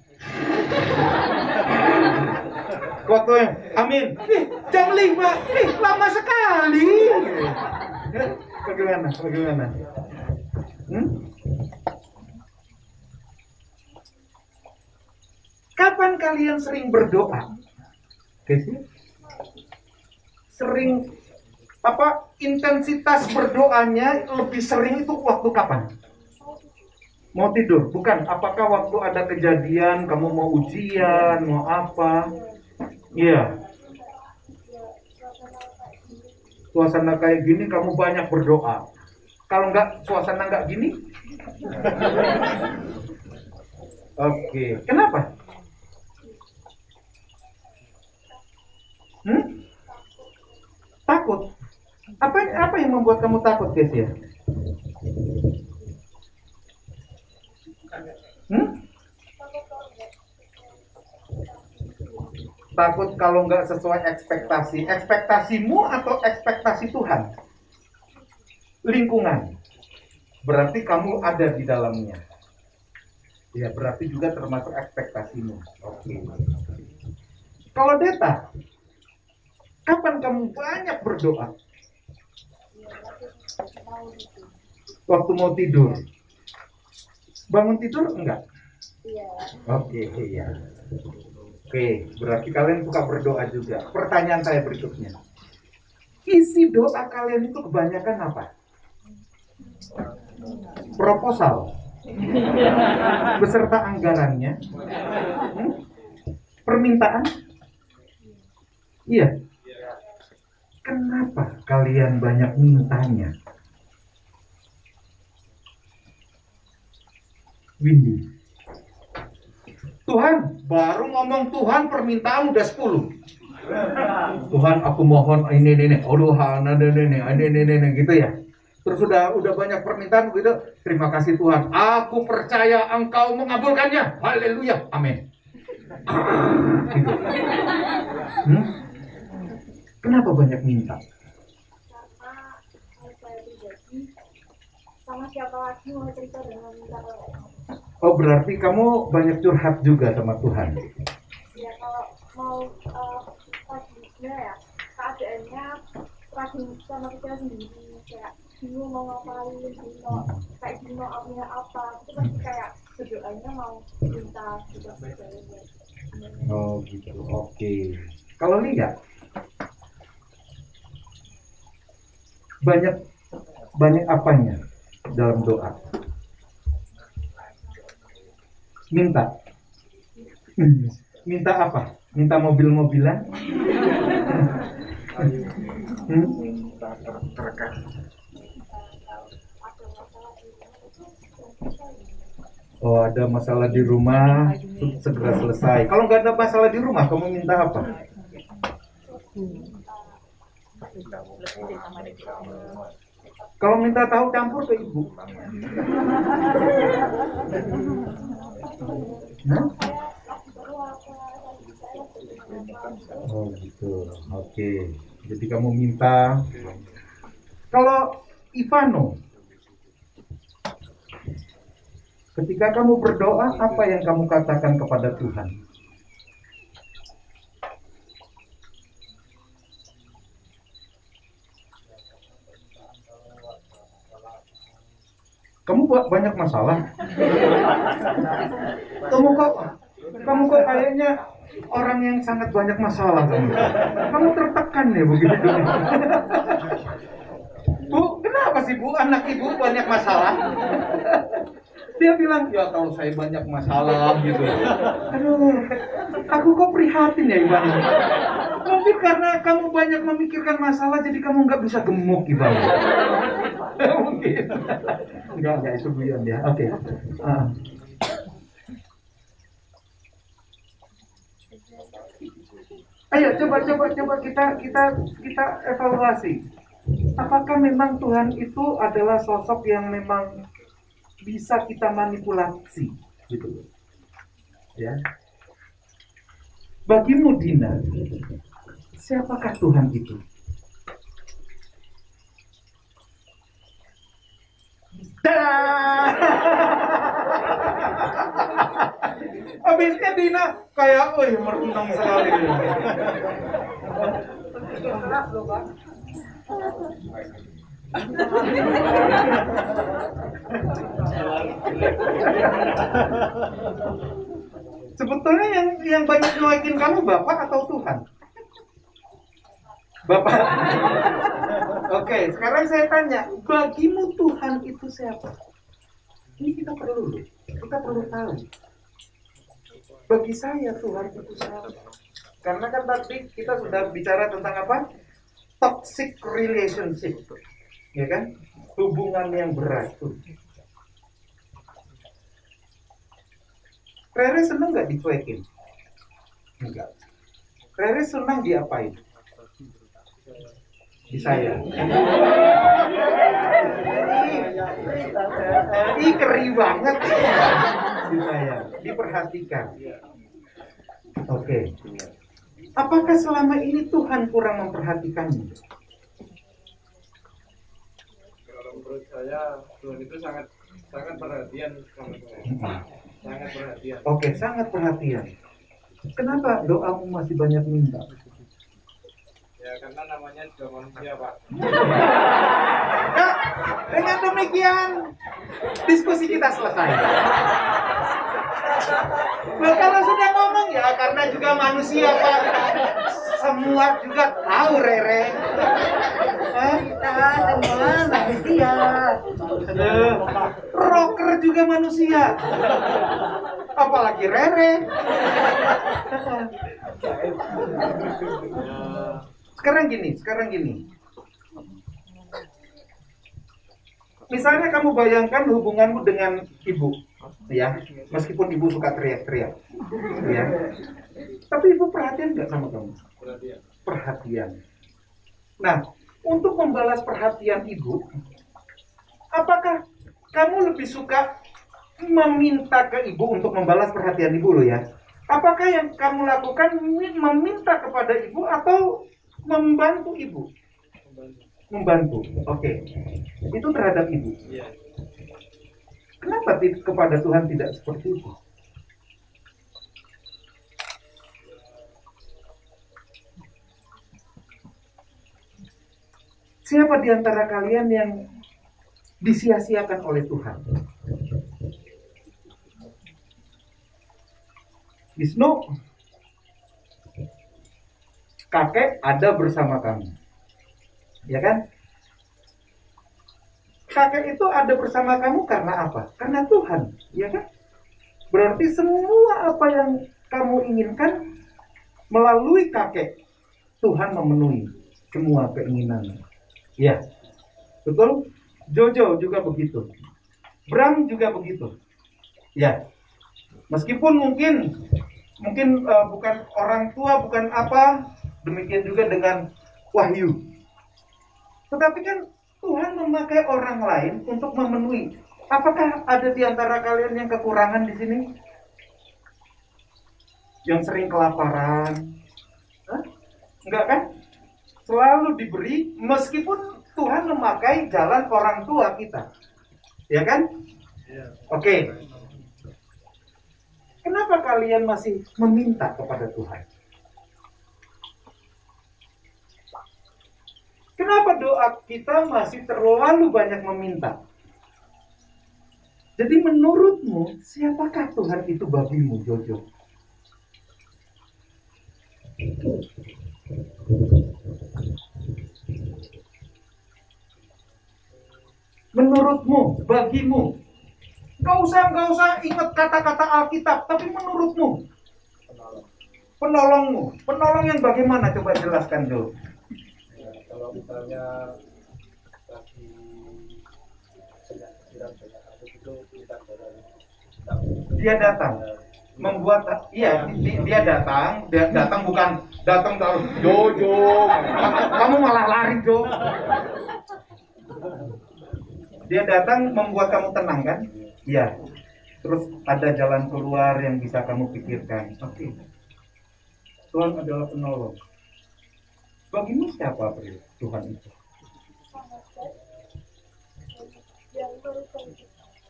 Waktunya, amin. Jam 5. Lama sekali. Bagaimana? Kapan kalian sering berdoa? Sering intensitas berdoanya lebih sering itu waktu kapan? Mau tidur? Bukan. Apakah waktu ada kejadian, kamu mau ujian, mau apa? Iya. suasana kayak gini kamu banyak berdoa. Kalau enggak, suasana enggak gini. Oke, kenapa? Takut. Apa yang membuat kamu takut, guys ya? Takut kalau nggak sesuai ekspektasi. Ekspektasimu atau ekspektasi Tuhan? Lingkungan. Berarti kamu ada di dalamnya. Ya, berarti juga termasuk ekspektasimu. Oke. Kalau Deta, kapan kamu banyak berdoa? Waktu mau tidur. Bangun tidur enggak? Iya. Oke, iya. Oke, berarti kalian suka berdoa juga. Pertanyaan saya berikutnya. Isi doa kalian itu kebanyakan apa? Proposal. Beserta anggarannya. Permintaan? Iya. Kenapa kalian banyak mintanya? Windy. Tuhan, baru ngomong Tuhan permintaan udah 10. Tuhan, aku mohon ini. Aduh, ini gitu ya. Terus udah banyak permintaan gitu. Terima kasih Tuhan. Aku percaya Engkau mengabulkannya. Haleluya. Amin. Gitu. Kenapa banyak minta? Karena saya pribadi sama siapa lagi mau cerita dengan minta kalau Oh, berarti kamu banyak curhat juga sama Tuhan. ya kalau mau tadinya ya keadaannya lagi sama kita sendiri kayak bingung mau ngapain, bingung punya apa, itu pasti kayak berdoanya mau minta juga sebagainya. Oh gitu, oke. Kalau Lia, banyak apanya dalam doa? Minta. Minta apa? Minta mobil-mobilan? Oh, ada masalah di rumah, segera selesai. Kalau nggak ada masalah di rumah, kamu minta apa? Kalau minta tahu campur ke ibu. Nah? Oh gitu, oke. Jadi kamu minta. Kalau Ivano, ketika kamu berdoa, apa yang kamu katakan kepada Tuhan? Kamu banyak masalah. Kamu kok kayaknya orang yang sangat banyak masalah kamu. Kamu tertekan ya begitu. Bu, kenapa sih Bu? Anak ibu banyak masalah. Dia bilang, ya kalau saya banyak masalah gitu. Aduh, aku kok prihatin ya Ivan. Mungkin karena kamu banyak memikirkan masalah, jadi kamu nggak bisa gemuk Ivan. Mungkin. Enggak itu guyon ya. Oke. Ayo coba kita evaluasi. Apakah memang Tuhan itu adalah sosok yang memang bisa kita manipulasi gitu. Ya. Bagimu Dina, siapakah Tuhan itu? Habisnya Dina kayak, merenung sekali. Sebetulnya yang banyak nyuekin kamu Bapak atau Tuhan? Bapak. Oke, sekarang saya tanya, bagimu Tuhan itu siapa? Ini kita perlu tahu. Bagi saya Tuhan itu siapa? Karena kan tadi kita sudah bicara tentang apa? toxic relationship, ya kan? Hubungan yang beracun. Rere seneng nggak dicuekin? Enggak. Rere senang diapain? Disayang. Ih, keri banget. Disayang, diperhatikan. Oke. Apakah selama ini Tuhan kurang memperhatikanmu? Kalau menurut saya Tuhan itu sangat perhatian sama saya. Sangat perhatian. Oke, sangat perhatian. Kenapa doamu masih banyak minta? Ya karena namanya juga manusia, Pak. Nah, dengan demikian diskusi kita selesai. Nah, kalau sudah ngomong ya karena juga manusia, Pak. Semua juga tahu, Rere. Kita semua manusia. Rocker juga manusia. Apalagi Rere. Sekarang gini. Misalnya kamu bayangkan hubunganmu dengan ibu, ya, meskipun ibu suka teriak-teriak, ya. Tapi ibu perhatian nggak sama kamu? Perhatian. Nah, untuk membalas perhatian ibu, apakah kamu lebih suka meminta ke ibu untuk membalas perhatian ibu loh ya? Apakah yang kamu lakukan meminta kepada ibu atau membantu ibu? Membantu. Oke. Itu terhadap ibu. Kenapa kepada Tuhan tidak seperti itu? Siapa di antara kalian yang disia-siakan oleh Tuhan? Wisnu, kakek ada bersama kamu, ya kan? Kakek itu ada bersama kamu karena apa? Karena Tuhan, ya kan? Berarti semua apa yang kamu inginkan melalui kakek, Tuhan memenuhi semua keinginan. Ya, betul? Jojo juga begitu. Bram juga begitu. Ya, meskipun mungkin bukan orang tua, bukan apa, demikian juga dengan Wahyu. Tetapi kan Tuhan memakai orang lain untuk memenuhi. Apakah ada di antara kalian yang kekurangan di sini? Yang sering kelaparan? Hah? Enggak kan? Selalu diberi, meskipun Tuhan memakai jalan orang tua kita. Ya kan? Oke. Kenapa kalian masih meminta kepada Tuhan? Kenapa doa kita masih terlalu banyak meminta? Jadi menurutmu, siapakah Tuhan itu bagimu, Jojo? Menurutmu, bagimu. Gak usah ingat kata-kata Alkitab, tapi menurutmu. Penolongmu. Penolong yang bagaimana? Coba jelaskan dulu. Ya, kalau misalnya lagi sedang itu kita dia datang. Membuat, iya, dia datang bukan datang terus Jojo. Kamu malah lari, Jo. Dia datang membuat kamu tenang kan? Iya. Terus ada jalan keluar yang bisa kamu pikirkan. Oke. Tuhan adalah penolong. Bagimu siapa Tuhan itu?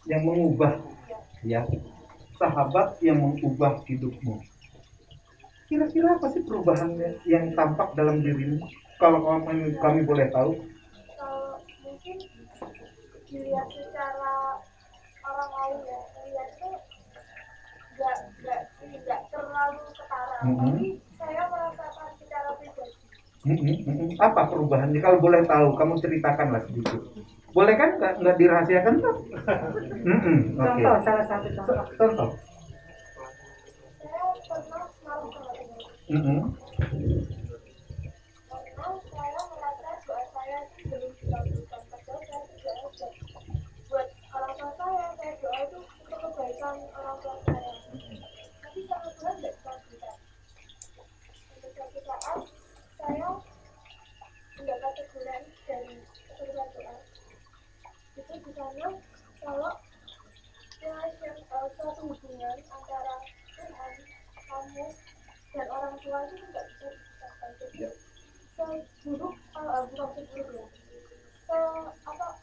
Yang mengubah, ya. Sahabat yang mengubah hidupmu. Kira-kira apa sih perubahan yang tampak dalam dirimu? Kalau kami boleh tahu. Mungkin dilihat secara orang lain ya, lihat itu tidak terlalu ketara, tapi saya merasakan secara pribadi. Apa perubahannya? Kalau boleh tahu, kamu ceritakanlah sedikit. Boleh kan? Nggak dirahasiakan kan? Okay. Contoh, salah satu contoh. Saya pernah semalam sama teman. Karena saya merasa di sana kalau suatu hubungan antara Tuhan, kamu, dan orang tua itu tidak bisa dipisahkan. Jadi seburuk, bukan seburuk ya.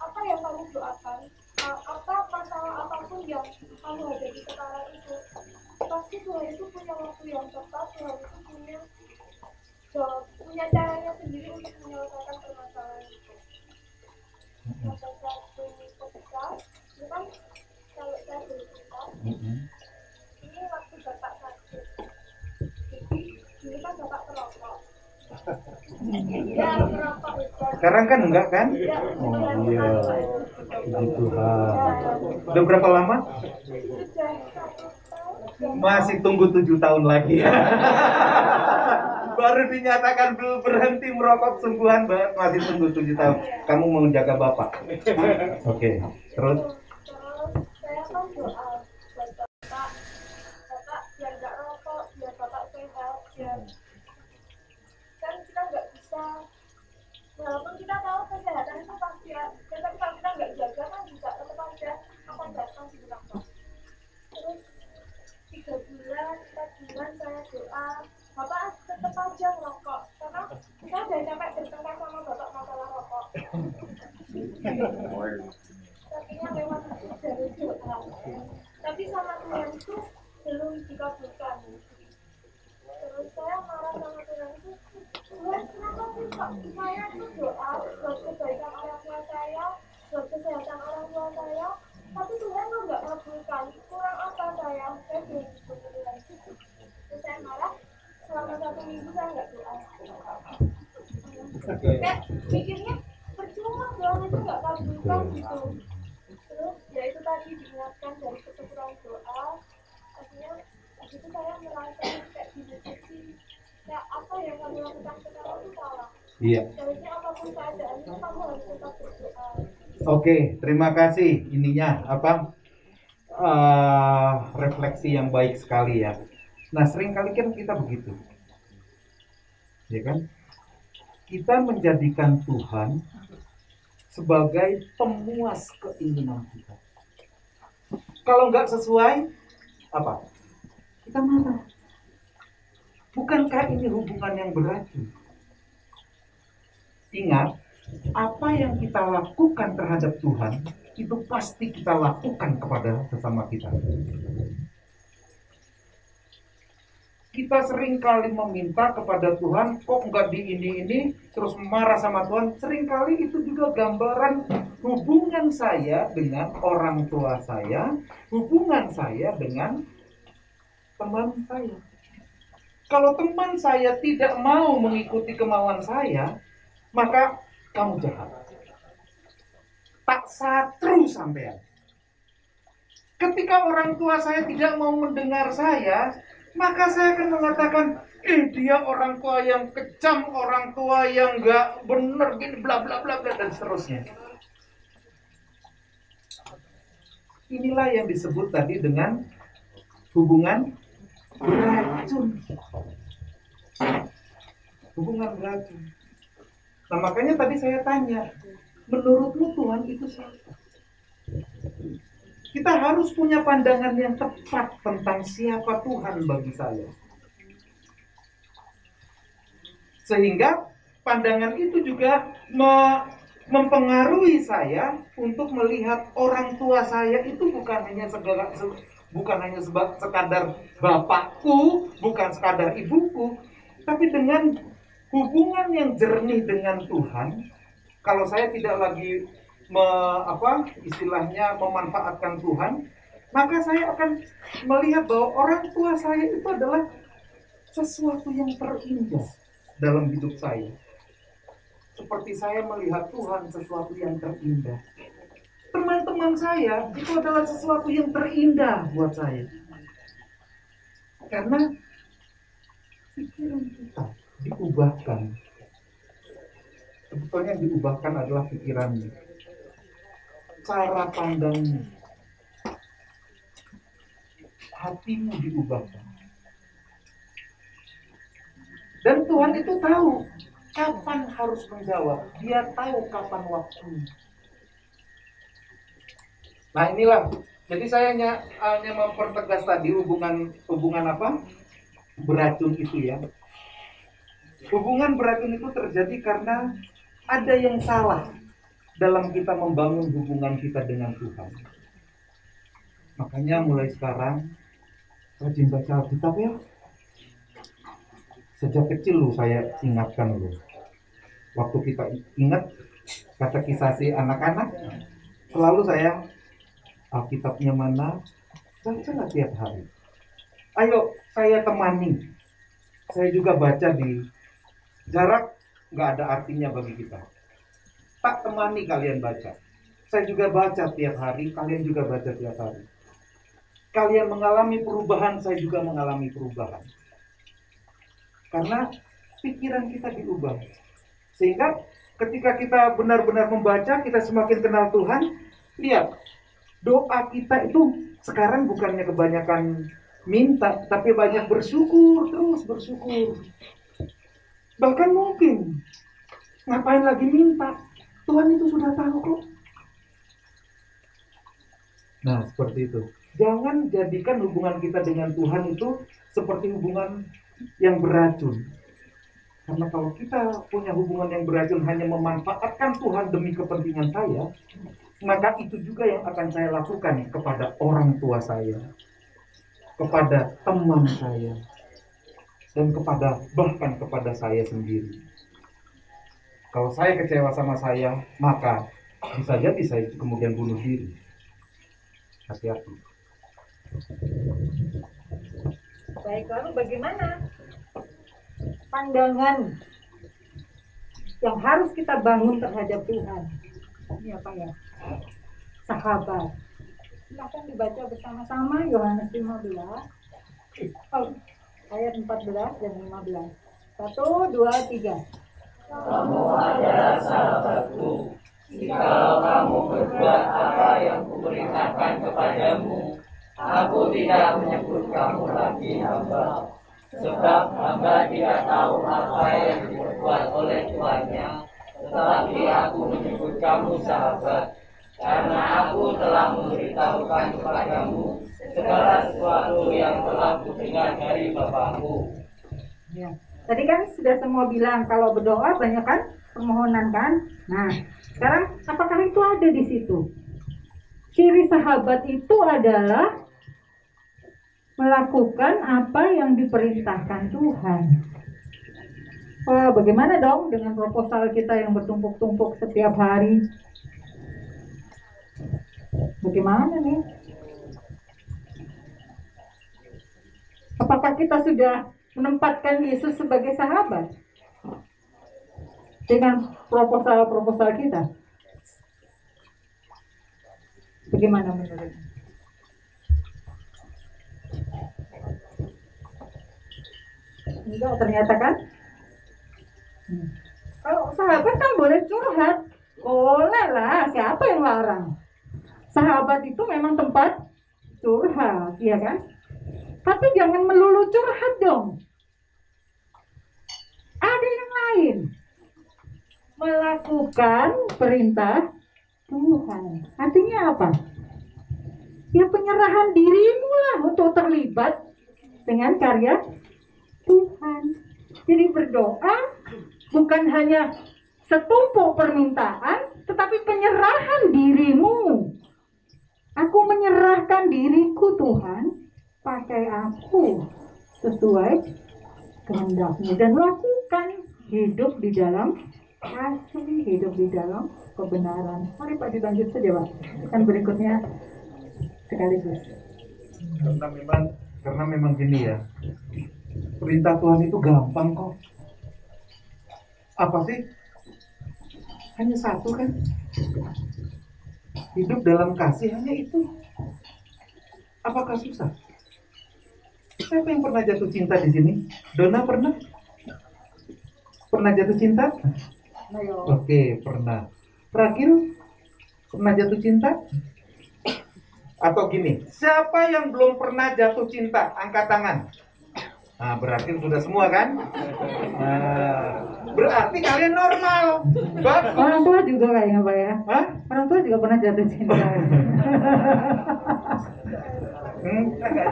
Apa yang kamu doakan, apa masalah apapun yang kamu hadapi sekarang itu, pasti Tuhan itu punya waktu yang tepat, Tuhan itu punya caranya sendiri untuk menyelesaikan permasalahan itu. Pada satu ketika, itu kan kalau saya bercerita, ini waktu bapak sakit. Jadi dulu kan bapak perokok. Ya perokok itu. Sekarang kan enggak kan? Ya, Oh iya. Puji Tuhan. Udah berapa lama? sudah 1 tahun. Masih tunggu 7 tahun lagi ya. Baru dinyatakan belum berhenti merokok sungguhan, masih tunggu 7 tahun. Kamu mau menjaga bapak. Oke. Terus Terus saya kan doa buat bapak biar nggak rokok, biar bapak sehat, biar kan kita nggak bisa, walaupun kita tahu kesehatan itu pasti ya, tapi kalau kita nggak jaga kan juga tetap aja akan datang di belakang. Terus 3 bulan, 4 bulan saya doa, bapak tetap aja ngerokok karena kita udah capek bertengkar sama bapak masalah rokok. Artinya memang dari doa, tapi sama Tuhan itu belum dikabulkan. Terus saya marah sama Tuhan itu, Tuhan kenapa sih kok saya itu doa buat kebaikan orang tua saya, buat kesehatan orang tua saya, tapi Tuhan kok nggak kabulkan, kurang apa saya belum dikabulkan. Terus saya marah, selama 1 minggu saya nggak doa. Kayak mikirnya percuma doa itu nggak kabulkan gitu. Terus ya itu tadi diingatkan dari kekurangan doa, akhirnya itu saya merasa kayak gini, kayak apa yang kamu lakukan sekarang itu salah. iya. Seharusnya apapun keadaannya kamu harus tetap berdoa. Oke, terima kasih. Ininya apa? Refleksi yang baik sekali ya. Nah, seringkali kan kita begitu. Ya kan? Kita menjadikan Tuhan sebagai pemuas keinginan kita. Kalau nggak sesuai, apa? Kita marah. Bukankah ini hubungan yang berarti? Ingat, apa yang kita lakukan terhadap Tuhan, itu pasti kita lakukan kepada sesama kita. Kita seringkali meminta kepada Tuhan, kok nggak di ini, terus marah sama Tuhan. Seringkali itu juga gambaran hubungan saya dengan orang tua saya, hubungan saya dengan teman saya. Kalau teman saya tidak mau mengikuti kemauan saya, maka kamu jahat. Tak satru sampean. Ketika orang tua saya tidak mau mendengar saya, maka saya akan mengatakan, dia orang tua yang kejam, orang tua yang nggak bener, gini, bla bla bla bla, dan seterusnya. Inilah yang disebut tadi dengan hubungan beracun. Hubungan beracun. Nah, makanya tadi saya tanya, menurutmu Tuhan itu siapa? Kita harus punya pandangan yang tepat tentang siapa Tuhan bagi saya. Sehingga pandangan itu juga mempengaruhi saya untuk melihat orang tua saya itu bukan hanya sekadar bapakku, bukan sekadar ibuku, tapi dengan hubungan yang jernih dengan Tuhan. Kalau saya tidak lagi istilahnya memanfaatkan Tuhan, maka saya akan melihat bahwa orang tua saya itu adalah sesuatu yang terindah dalam hidup saya. Seperti saya melihat Tuhan sesuatu yang terindah. Teman-teman saya itu adalah sesuatu yang terindah buat saya. Karena pikiran kita diubahkan. Sebetulnya yang diubahkan adalah pikirannya. Cara pandangmu, hatimu diubahkan. Dan Tuhan itu tahu kapan harus menjawab. Dia tahu kapan waktunya. Nah inilah, jadi saya hanya mempertegas tadi hubungan apa? Beracun itu ya. Hubungan beracun itu terjadi karena ada yang salah dalam kita membangun hubungan kita dengan Tuhan. Makanya mulai sekarang rajin baca Alkitab ya. Sejak kecil loh saya ingatkan loh. Waktu kita ingat kata kisah si anak-anak, selalu saya Alkitabnya mana, bacalah tiap hari. Ayo saya temani. Saya juga baca di jarak, nggak ada artinya bagi kita. Tak temani kalian baca. Saya juga baca tiap hari, kalian juga baca tiap hari. Kalian mengalami perubahan, saya juga mengalami perubahan. Karena pikiran kita diubah. Sehingga ketika kita benar-benar membaca, kita semakin kenal Tuhan. Lihat, doa kita itu sekarang bukannya kebanyakan minta, tapi banyak bersyukur, terus bersyukur. Bahkan mungkin, ngapain lagi minta? Tuhan itu sudah tahu kok. Nah, seperti itu. Jangan jadikan hubungan kita dengan Tuhan itu seperti hubungan yang beracun. Karena kalau kita punya hubungan yang beracun hanya memanfaatkan Tuhan demi kepentingan saya, maka itu juga yang akan saya lakukan kepada orang tua saya, kepada teman saya, dan bahkan kepada saya sendiri. Kalau saya kecewa sama saya, maka bisa jadi saya kemudian bunuh diri. Hati-hati. Baik, lalu bagaimana pandangan yang harus kita bangun terhadap Tuhan? Ini apa ya? Sahabat. Silakan dibaca bersama-sama Yohanes 15 ayat 14 dan 15. 1, 2, 3. Kamu adalah sahabatku, jikalau kamu berbuat apa yang kuperintahkan kepadamu. Aku tidak menyebut kamu lagi hamba, sebab hamba tidak tahu apa yang diperbuat oleh tuannya, tetapi aku menyebut kamu sahabat, karena aku telah memberitahukan kepadamu segala sesuatu yang telah kudengar dari Bapakku. Ya. Tadi kan sudah semua bilang kalau berdoa banyak kan permohonan kan. Nah, sekarang apakah itu ada di situ? Ciri sahabat itu adalah melakukan apa yang diperintahkan Tuhan. Wah, bagaimana dong dengan proposal kita yang bertumpuk-tumpuk setiap hari? Bagaimana nih? Apakah kita sudah menempatkan Yesus sebagai sahabat dengan proposal-proposal kita? Bagaimana menurut? Enggak, ternyata kan? Kalau sahabat kan boleh curhat, boleh lah, siapa yang larang? Sahabat itu memang tempat curhat, ya kan? Tapi jangan melulu curhat dong. Ada yang lain. Melakukan perintah Tuhan. Artinya apa? Ya penyerahan dirimu lah untuk terlibat dengan karya Tuhan. Jadi berdoa bukan hanya setumpuk permintaan, tetapi penyerahan dirimu. Aku menyerahkan diriku Tuhan, pakai aku sesuai kehendak-Mu dan lakukan hidup di dalam kasih, hidup di dalam kebenaran. Mari Pak dilanjut saja Pak. Kan berikutnya sekaligus. Karena memang gini ya. Perintah Tuhan itu gampang kok. Apa sih? Hanya satu kan? Hidup dalam kasih hanya itu. Apakah susah? Siapa yang pernah jatuh cinta di sini? Dona pernah? Pernah jatuh cinta? Ayo. Oke, pernah. Ragil pernah jatuh cinta? Atau gini, siapa yang belum pernah jatuh cinta? Angkat tangan. Nah, berarti sudah semua kan? Nah, berarti kalian normal. Bagus. Orang tua juga kayaknya Pak ya. Hah? Orang tua juga pernah jatuh cinta.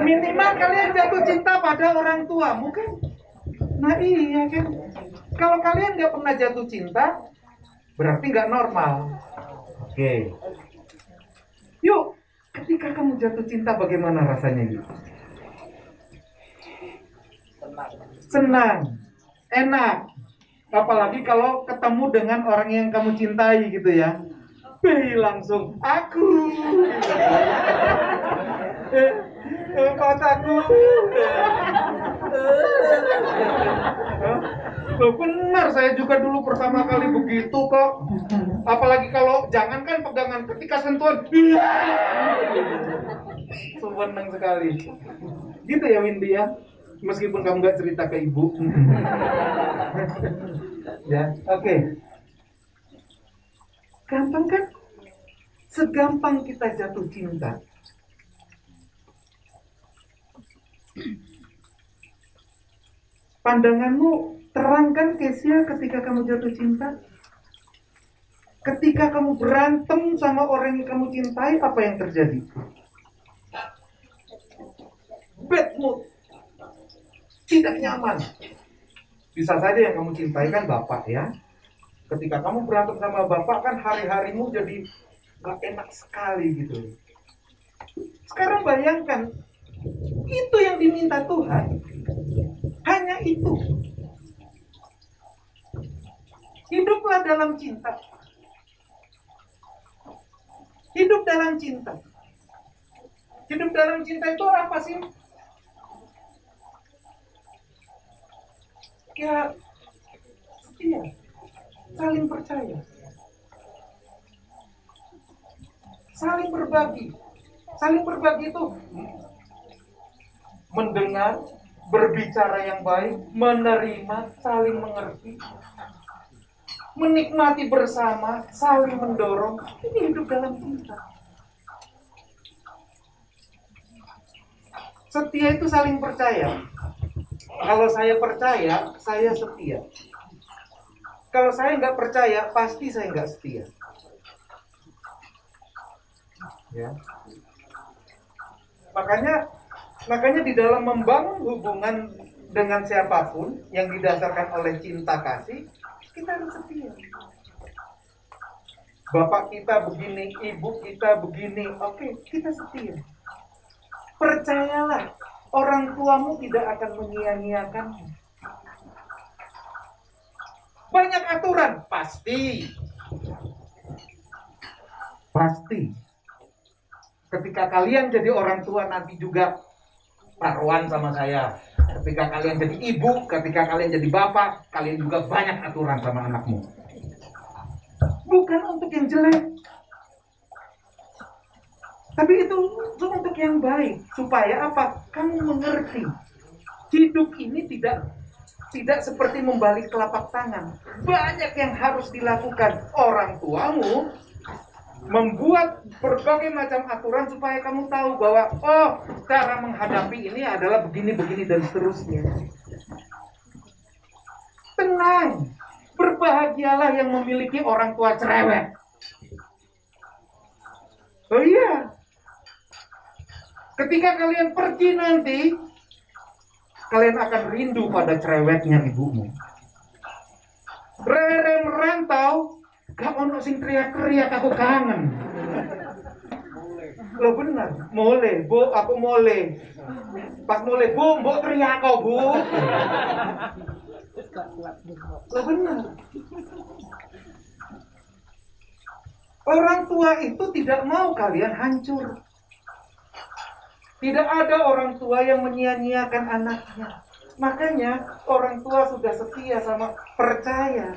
Minimal kalian jatuh cinta pada orang tuamu kan? Nah iya kan? Kalau kalian nggak pernah jatuh cinta, berarti nggak normal. Oke. Yuk, ketika kamu jatuh cinta bagaimana rasanya yuk? Senang, enak. Apalagi kalau ketemu dengan orang yang kamu cintai gitu ya. Langsung aku. Kotaku. Loh benar, saya juga dulu pertama kali begitu kok. Apalagi kalau jangankan pegangan, ketika sentuhan, senang sekali. Gitu ya Windy ya. Meskipun kamu nggak cerita ke ibu. Ya, oke. Gampang kan? Segampang kita jatuh cinta. Pandanganmu terang kan Kesia ketika kamu jatuh cinta? Ketika kamu berantem sama orang yang kamu cintai, apa yang terjadi? Bad mood. Tidak nyaman. Bisa saja yang kamu cintai kan bapak ya. Ketika kamu berantem sama bapak kan hari-harimu jadi gak enak sekali gitu. Sekarang bayangkan, itu yang diminta Tuhan. Hanya itu. Hiduplah dalam cinta. Hidup dalam cinta. Hidup dalam cinta itu apa sih? Ya, setia, saling percaya, saling berbagi. Saling berbagi itu mendengar, berbicara yang baik, menerima, saling mengerti, menikmati bersama, saling mendorong. Ini hidup dalam cinta. Setia itu saling percaya. Kalau saya percaya, saya setia. Kalau saya nggak percaya, pasti saya nggak setia. Ya. Makanya di dalam membangun hubungan dengan siapapun yang didasarkan oleh cinta kasih, kita harus setia. Bapak kita begini, ibu kita begini, oke, kita setia. Percayalah, orang tuamu tidak akan menyia-nyiakanmu. Banyak aturan, pasti. Pasti. Ketika kalian jadi orang tua nanti juga taruhan sama saya. Ketika kalian jadi ibu, ketika kalian jadi bapak, kalian juga banyak aturan sama anakmu. Bukan untuk yang jelek, tapi itu untuk yang baik. Supaya apa? Kamu mengerti. Hidup ini tidak seperti membalik telapak tangan. Banyak yang harus dilakukan. Orang tuamu membuat berbagai macam aturan supaya kamu tahu bahwa oh, cara menghadapi ini adalah begini, dan seterusnya. Tenang. Berbahagialah yang memiliki orang tua cerewet. Oh iya. Ketika kalian pergi nanti, kalian akan rindu pada cerewetnya ibumu. Rere merantau, gak ono sing teriak-teriak aku kangen. Lo benar, mole, bu, aku mole. Pas mole, bu, mbok teriak kok, bu. Lo benar. Orang tua itu tidak mau kalian hancur. Tidak ada orang tua yang menyia-nyiakan anaknya. Makanya orang tua sudah setia sama percaya.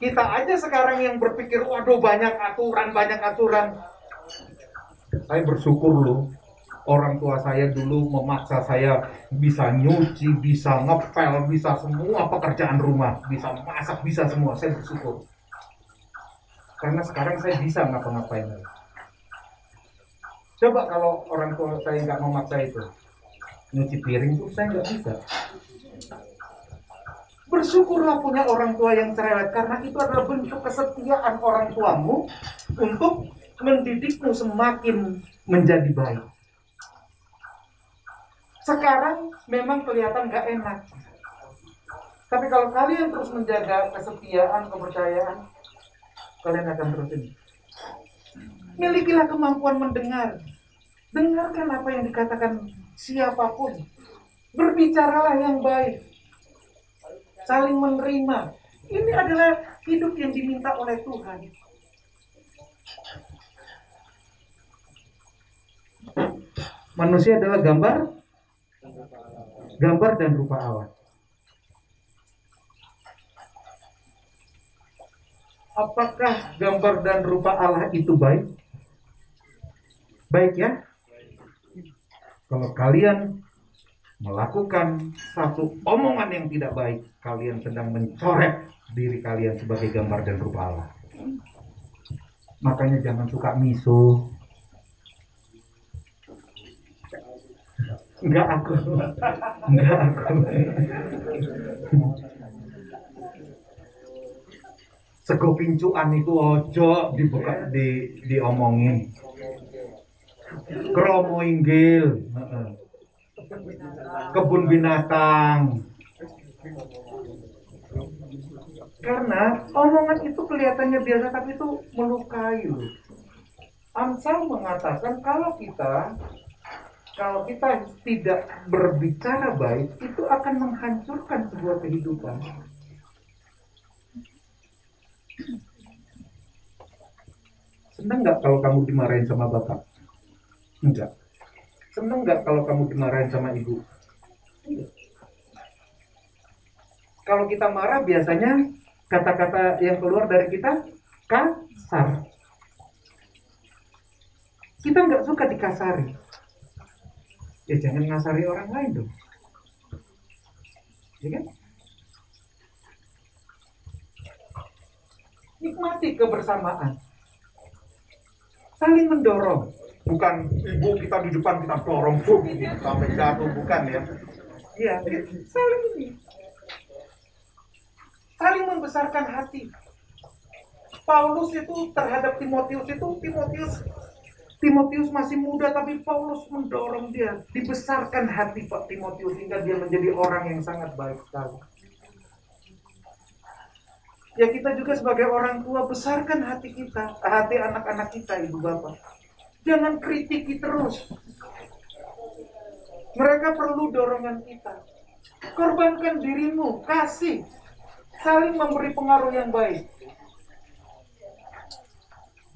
Kita aja sekarang yang berpikir, waduh banyak aturan. Saya bersyukur loh. Orang tua saya dulu memaksa saya bisa nyuci, bisa ngepel, bisa semua pekerjaan rumah, bisa masak, bisa semua. Saya bersyukur. Karena sekarang saya bisa ngapa-ngapain. Coba kalau orang tua saya nggak memaksa itu, Nyuci piring tuh saya nggak bisa. Bersyukurlah punya orang tua yang cerewet, karena itu adalah bentuk kesetiaan orang tuamu untuk mendidikmu semakin menjadi baik. Sekarang memang kelihatan gak enak, tapi kalau kalian terus menjaga kesetiaan, kepercayaan, kalian akan terus ini. Milikilah kemampuan mendengar. Dengarkan apa yang dikatakan siapapun. Berbicaralah yang baik. Saling menerima. Ini adalah hidup yang diminta oleh Tuhan. Manusia adalah gambar dan rupa Allah. Apakah gambar dan rupa Allah itu baik? Baik ya? Kalau kalian melakukan satu omongan yang tidak baik, kalian sedang mencoret diri kalian sebagai gambar dan rupa Allah. Makanya jangan suka miso. Enggak aku. Sego pincuan itu ojo dibuka diomongin. Kromo inggil, kebun binatang. Karena omongan itu kelihatannya biasa, tapi itu melukai loh. Amsal mengatakan kalau kita tidak berbicara baik, itu akan menghancurkan sebuah kehidupan. Senang nggak kalau kamu dimarahin sama bapak? Enggak. Senang nggak kalau kamu dimarahin sama ibu? Enggak. Kalau kita marah biasanya kata-kata yang keluar dari kita kasar. Kita nggak suka dikasari. Ya jangan ngasari orang lain dong. Ya kan? Nikmati kebersamaan. Saling mendorong. Bukan ibu kita di depan kita dorong sampai jatuh, bukan ya. Iya, saling membesarkan hati. Paulus itu terhadap Timotius masih muda, tapi Paulus mendorong dia, dibesarkan hati Pak Timotius hingga dia menjadi orang yang sangat baik sekali. Ya kita juga sebagai orang tua, besarkan hati kita, hati anak-anak kita, ibu bapak. Jangan kritiki terus. Mereka perlu dorongan kita. Korbankan dirimu, kasih, saling memberi pengaruh yang baik.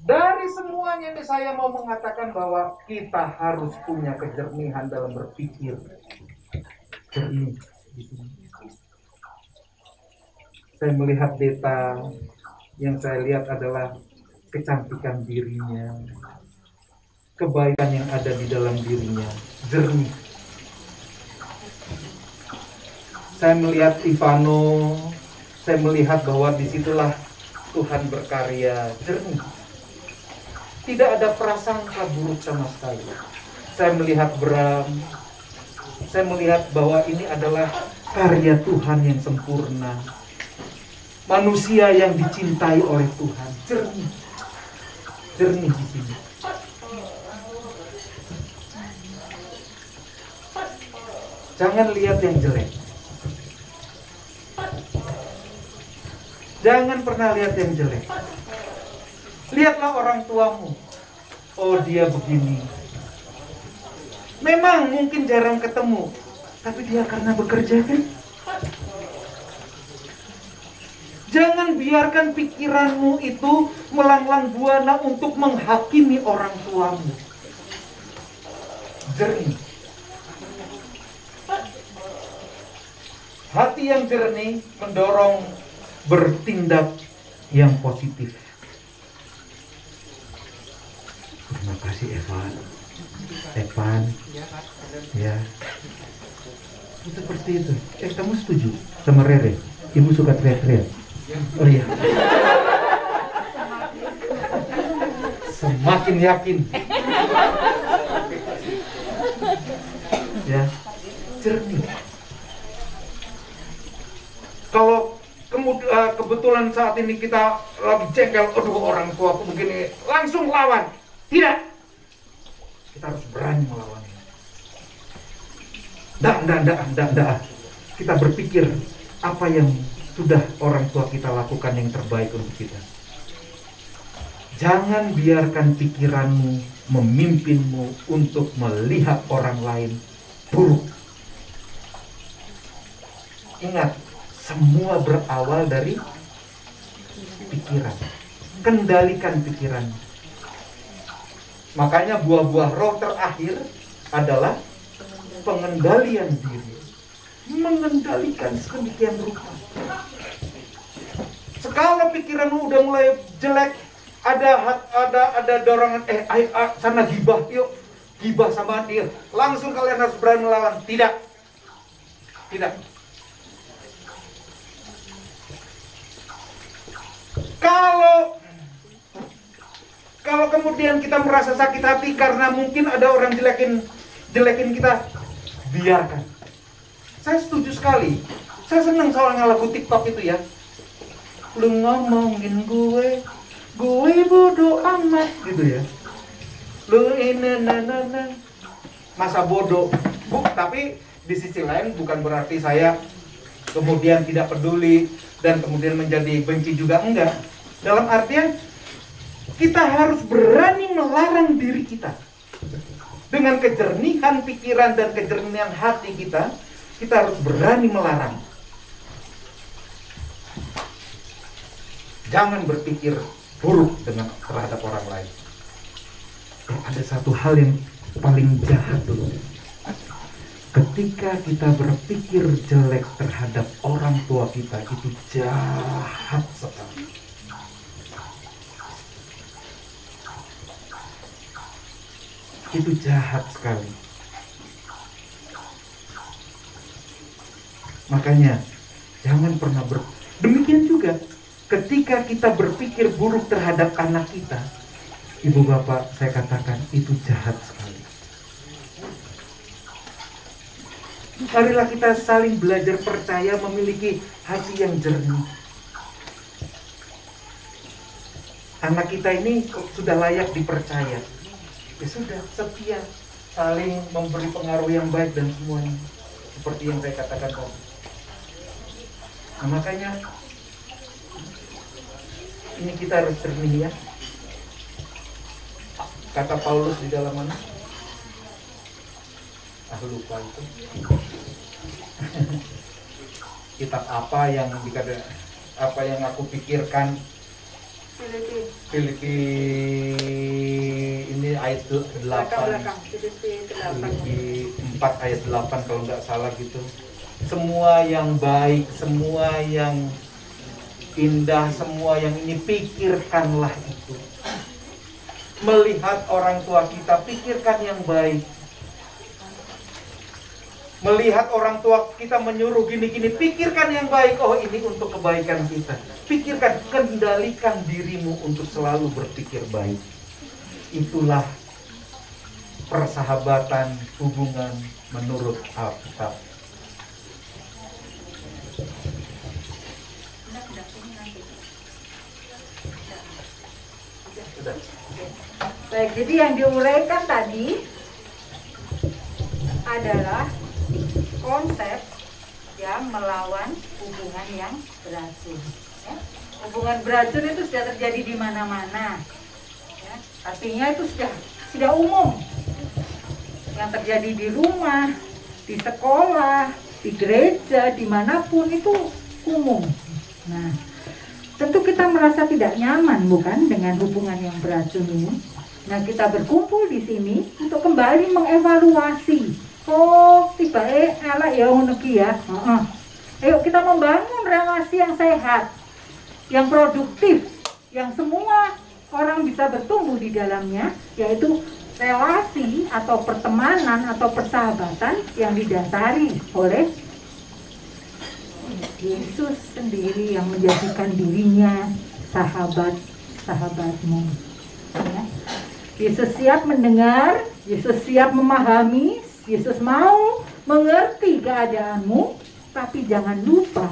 Dari semuanya ini saya mau mengatakan bahwa kita harus punya kejernihan dalam berpikir. Jernih. Saya melihat Deta, yang saya lihat adalah kecantikan dirinya, kebaikan yang ada di dalam dirinya, jernih. Saya melihat Ivano, saya melihat bahwa disitulah Tuhan berkarya, jernih. Tidak ada prasangka buruk sama sekali. Saya melihat Bram, saya melihat bahwa ini adalah karya Tuhan yang sempurna. Manusia yang dicintai oleh Tuhan, jernih. Jernih di sini. Jangan lihat yang jelek. Jangan pernah lihat yang jelek. Lihatlah orang tuamu. Oh, dia begini. Memang mungkin jarang ketemu, tapi dia karena bekerja kan. Jangan biarkan pikiranmu itu melanglang buana untuk menghakimi orang tuamu. Jernih. Hati yang jernih mendorong bertindak yang positif. Terima kasih Evan. Ya. Seperti itu. Kamu setuju sama Rere? Ibu suka teriak-teriak. Oh iya. Semakin yakin. Ya. jernih. Kalau kebetulan saat ini kita lagi jengkel, aduh orang tua aku begini, langsung lawan. Tidak. Kita harus berani melawan. Tidak. Kita berpikir apa yang sudah orang tua kita lakukan yang terbaik untuk kita. Jangan biarkan pikiranmu memimpinmu untuk melihat orang lain buruk. Ingat, semua berawal dari pikiran. Kendalikan pikiran. Makanya buah-buah roh terakhir adalah pengendalian diri. Mengendalikan sedemikian rupa. Sekali pikiranmu udah mulai jelek, ada dorongan, sana gibah, yuk gibah sama dia. Langsung kalian harus berani melawan. Tidak. Kalau kemudian kita merasa sakit hati karena mungkin ada orang jelekin kita, biarkan. Saya setuju sekali. Saya senang soal lagu TikTok itu ya. Lu ngomongin gue bodoh amat gitu ya. Lu ini masa bodoh. Tapi di sisi lain bukan berarti saya kemudian tidak peduli dan kemudian menjadi benci juga, enggak. Dalam artian kita harus berani melarang diri kita. Dengan kejernihan pikiran dan kejernihan hati kita harus berani melarang. Jangan berpikir buruk terhadap orang lain. Ada satu hal yang paling jahat dulu. Ketika kita berpikir jelek terhadap orang tua kita, itu jahat sekali. Itu jahat sekali. Makanya jangan pernah demikian juga ketika kita berpikir buruk terhadap anak kita. Ibu bapak, saya katakan itu jahat sekali. Marilah kita saling belajar percaya, memiliki hati yang jernih. Anak kita ini sudah layak dipercaya. Ya sudah, setia, saling memberi pengaruh yang baik dan semuanya. Seperti yang saya katakan tadi. Nah, makanya ini kita harus jernih ya. Kata Paulus di dalam mana? Lupa itu. Kitab apa yang aku pikirkan? Filipi ini ayat 8. Filipi 4 ayat 8 kalau nggak salah gitu. Semua yang baik, semua yang indah, semua yang ini pikirkanlah itu. Melihat orang tua kita, pikirkan yang baik. Melihat orang tua kita menyuruh gini-gini, pikirkan yang baik. Oh, ini untuk kebaikan kita. Pikirkan, kendalikan dirimu untuk selalu berpikir baik. Itulah persahabatan, hubungan menurut Alkitab. Baik, jadi yang diuraikan tadi adalah konsep yang melawan hubungan yang beracun. Ya. Hubungan beracun itu sudah terjadi di mana-mana. Ya. Artinya itu sudah umum. Yang terjadi di rumah, di sekolah, di gereja, dimanapun itu umum. Nah, tentu kita merasa tidak nyaman, bukan, dengan hubungan yang beracun ini. Nah, kita berkumpul di sini untuk kembali mengevaluasi. Oh, tiba-tiba elak ya ngono ki ya. Ayo kita membangun relasi yang sehat, yang produktif, yang semua orang bisa bertumbuh di dalamnya, yaitu relasi atau pertemanan atau persahabatan yang didasari oleh Yesus sendiri yang menjadikan dirinya sahabatmu. Ya. Yesus siap mendengar, Yesus siap memahami, Yesus mau mengerti keadaanmu, tapi jangan lupa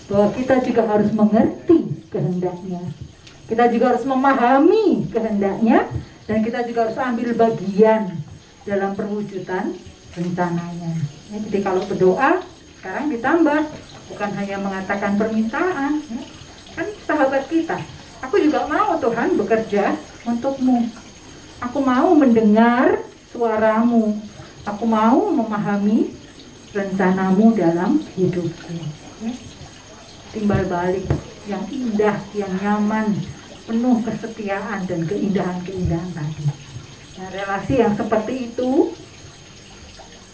bahwa kita juga harus mengerti kehendaknya. Kita juga harus memahami kehendaknya, dan kita juga harus ambil bagian dalam perwujudan rencananya. Ya, jadi kalau berdoa sekarang ditambah, bukan hanya mengatakan permintaan, ya. Kan sahabat kita, aku juga mau Tuhan bekerja untukmu. Aku mau mendengar suaramu. Aku mau memahami rencanamu dalam hidupku. Ya. Timbal balik yang indah, yang nyaman, penuh kesetiaan dan keindahan-keindahan tadi. Nah, relasi yang seperti itu,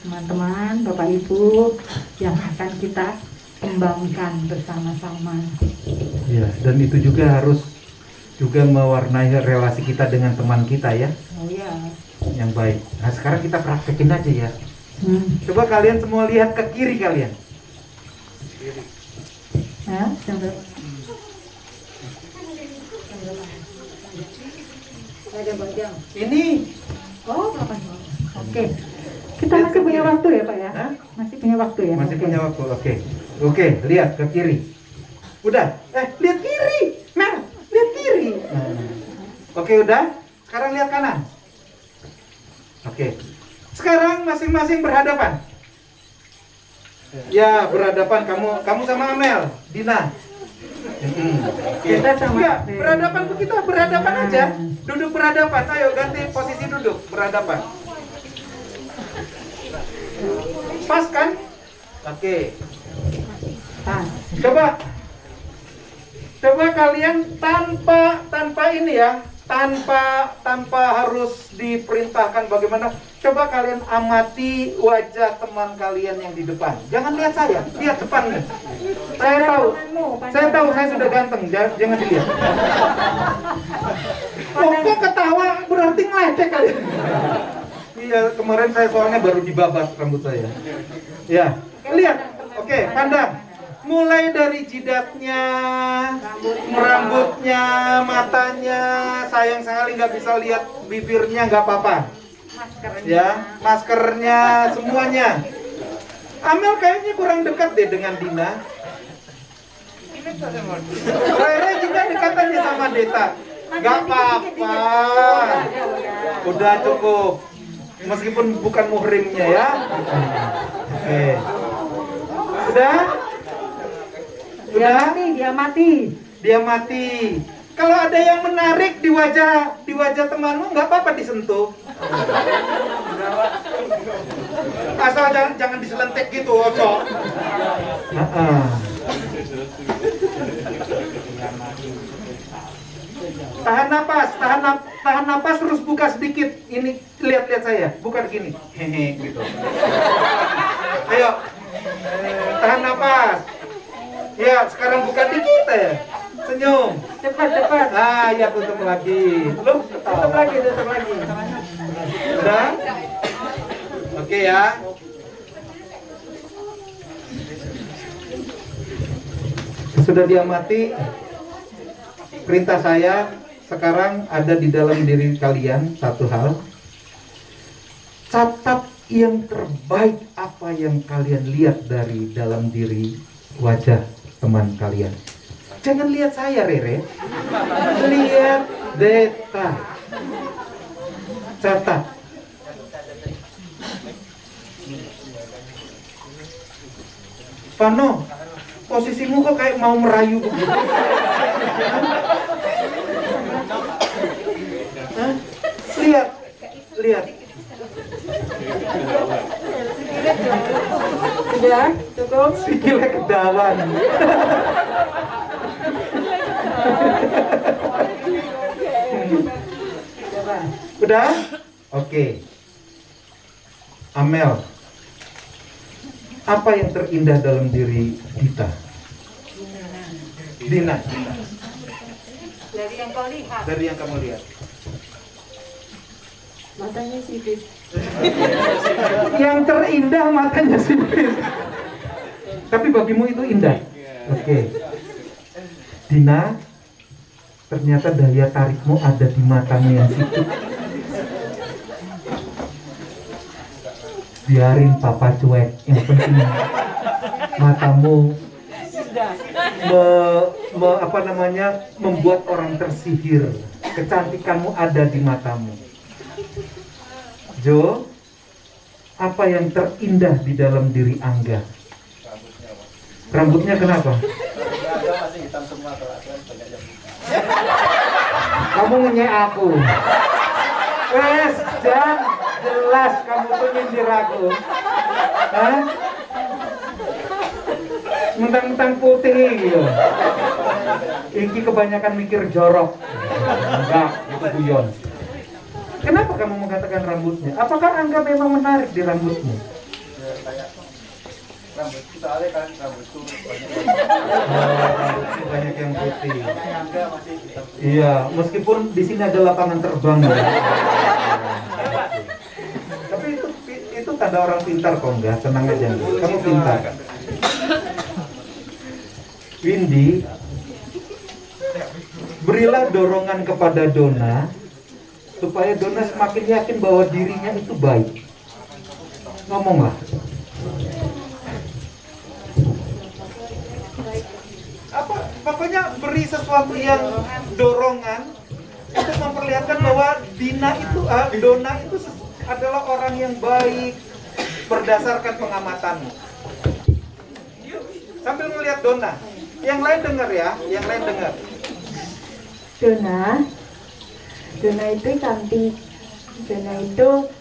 teman-teman, Bapak Ibu, yang akan kita kembangkan bersama-sama. Ya, dan itu juga harus juga mewarnai relasi kita dengan teman kita ya. Oh ya. Yang baik. Nah, sekarang kita praktekin aja ya. Coba kalian semua lihat ke kiri kalian. Nah, Ini. Oh, kapan? Oke. Kita masih punya waktu ya, Pak ya? Hah? Masih punya waktu ya? Masih Oke. punya waktu. Oke, lihat ke kiri. Udah. Lihat kiri. Mel, lihat kiri. Oke, udah. Sekarang lihat kanan. Oke. Sekarang masing-masing berhadapan. Ya, berhadapan kamu sama Amel, Dina. Kita sama. Enggak, berhadapan kita berhadapan aja. Duduk berhadapan. Ayo ganti posisi duduk berhadapan. Pas kan? Oke. Pas. Coba kalian tanpa ini ya, tanpa harus diperintahkan bagaimana. Coba kalian amati wajah teman kalian yang di depan. Jangan lihat saya, lihat depan nih. Saya tahu saya sudah ganteng. Jangan dilihat. Kok ketawa berarti ngeledek kalian. Iya, kemarin saya soalnya baru dibabat rambut saya. Ya, lihat. Oke, pandang. Mulai dari jidatnya, rambutnya, matanya. Sayang sekali nggak bisa lihat bibirnya, nggak apa-apa. Ya, maskernya, semuanya. Amel kayaknya kurang dekat deh dengan Dina. Rere juga dekatannya sama Deta. Nggak apa-apa. Udah cukup. Meskipun bukan muhrimnya ya. Oke. Udah? Dia mati. Kalau ada yang menarik di wajah temanmu, nggak apa-apa disentuh. Asal jangan diselentik gitu, ojo. Tahan napas terus buka sedikit. Ini lihat saya, bukan gini. Hehe gitu. Ayo. Tahan napas. Ya, sekarang buka dikit ya. Senyum. Cepat. Ah, ya tutup lagi. Tutup lagi. Udah? Oke ya. Sudah diamati. Perintah saya sekarang ada di dalam diri kalian satu hal. Catat yang terbaik apa yang kalian lihat dari dalam diri wajah teman kalian. Jangan lihat saya, Rere. Lihat Deta. Catat. Pano, posisimu kok kayak mau merayu begitu? Hah? Lihat. Sudah, cukup. Sikilnya kedawan. Udah? Oke. Amel, apa yang terindah dalam diri Dita? Dina. Dari yang kau lihat. Dari yang kamu lihat. Matanya sipit. Yang terindah matanya sipit. Tapi bagimu itu indah. Oke. Dina, ternyata daya tarikmu ada di matanya yang sipit. biarin papa cuek. Yang penting matamu membuat orang tersihir. Kecantikanmu ada di matamu. Jo, apa yang terindah di dalam diri Angga? Rambutnya kenapa? Kamu ngenyek aku. Wes, Jan, jelas kamu tuh nyindir aku. Hah? Mentang-mentang putih gitu. Iki kebanyakan mikir jorok. Enggak, itu guyon. Kenapa kamu mengatakan rambutnya? Apakah Angga memang menarik di rambutmu? Rambutku soalnya kan rambutku Banyak yang putih. Iya, meskipun di sini ada lapangan terbang. Ya. Tapi itu tanda orang pintar kok, enggak? Tenang aja. Kamu pintar. Windy, berilah dorongan kepada Donna supaya Donna semakin yakin bahwa dirinya itu baik. Ngomonglah. Pokoknya beri sesuatu yang dorongan untuk memperlihatkan bahwa Donna itu adalah orang yang baik berdasarkan pengamatanmu. Sambil melihat Donna. Yang lain dengar ya, yang lain dengar. Donna itu cantik. Donna itu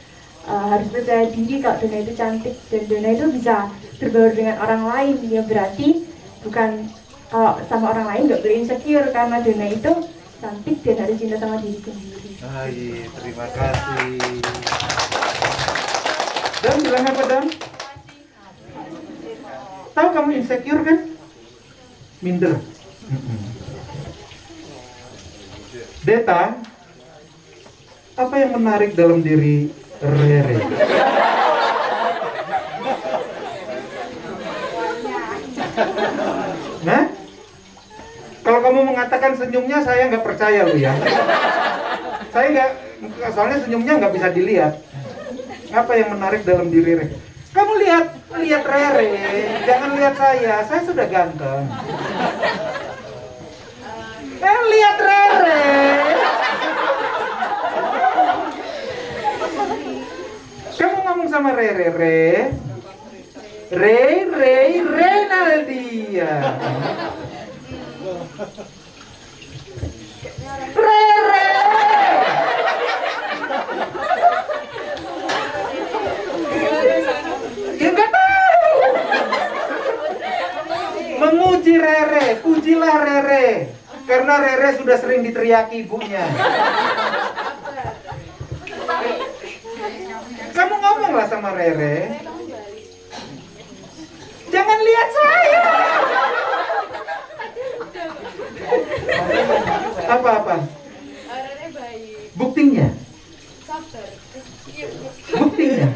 harus percaya diri kalau Donna itu cantik, dan Donna itu bisa berbaur dengan orang lain. Ya berarti bukan kalau sama orang lain nggak boleh insecure, karena Donna itu cantik dan harus cinta sama diri sendiri. Terima kasih. Dan bilang apa, Dan? Tahu kamu insecure kan? Minder. Deta, apa yang menarik dalam diri Rere? Nah, kalau kamu mengatakan senyumnya, saya nggak percaya lu ya. Saya nggak, soalnya senyumnya nggak bisa dilihat. Apa yang menarik dalam diri Rere? Kamu lihat Rere, jangan lihat saya sudah ganteng. Lihat Rere. Kamu ngomong sama Rere, Renaldia. Rere. Ya nggak tahu. Memuji Rere, pujilah Rere, karena Rere sudah sering diteriaki ibunya. Kamu ngomonglah sama Rere. Jangan lihat saya. Apa-apa? Rere baik. Buktinya? Sabar. Buktinya?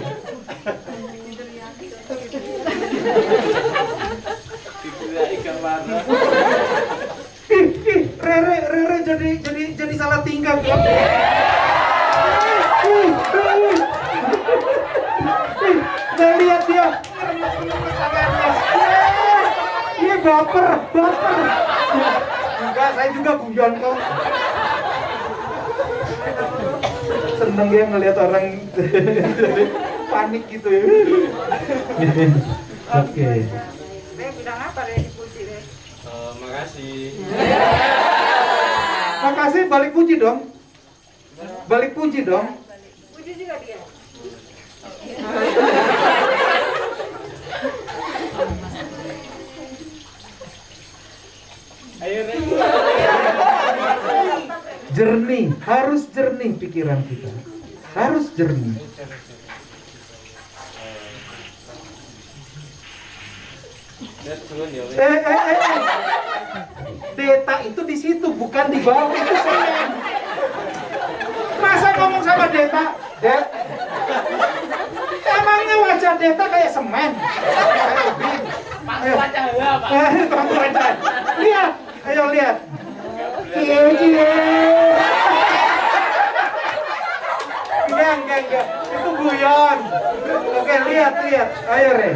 Rere jadi salah tingkah. Saya lihat dia. Dia baper. Enggak, saya juga guyon kok. Seneng ya ngelihat orang panik gitu ya. Oke. Bilang apa deh dipuji deh? Makasih. Makasih, balik puji dong. Balik puji dong. Puji juga dia. Jernih, harus jernih pikiran kita. Harus jernih. Deta itu di situ, bukan di bawah, itu semen. Masa ngomong sama Deta, Det? Emangnya wajah Deta kayak semen? Kamu wajah. Lihat, ayo lihat. Enggak. Itu guyon. Oke, lihat. Ayo, Re.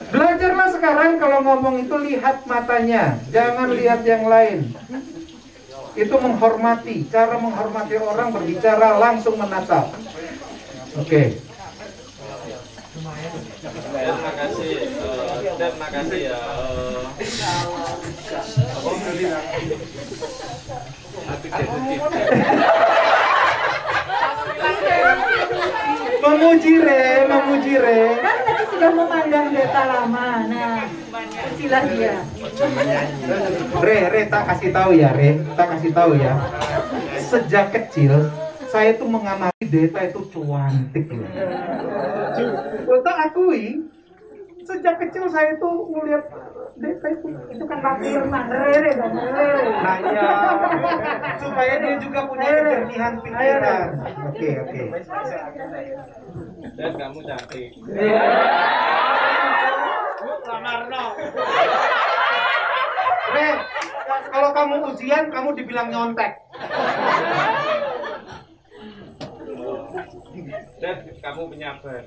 Belajarlah sekarang kalau ngomong itu lihat matanya, jangan lihat yang lain. Itu menghormati, cara menghormati orang berbicara langsung menatap. Oke. Terima kasih. Terima kasih ya. Memuji Re. Kan tadi sudah memandang data lama. Nah, istilah dia. Re, tak kasih tahu ya. Sejak kecil saya tuh mengamati Deta itu cantik loh. Tak akui, sejak kecil saya tuh ngeliat Deta itu Kan Pak Firman, Rere dong, Rere. nah ya, supaya dia juga punya kejernihan pikiran. Oke. Dan kamu cantik. Re, kalau kamu ujian kamu dibilang nyontek. Dan kamu penyabar.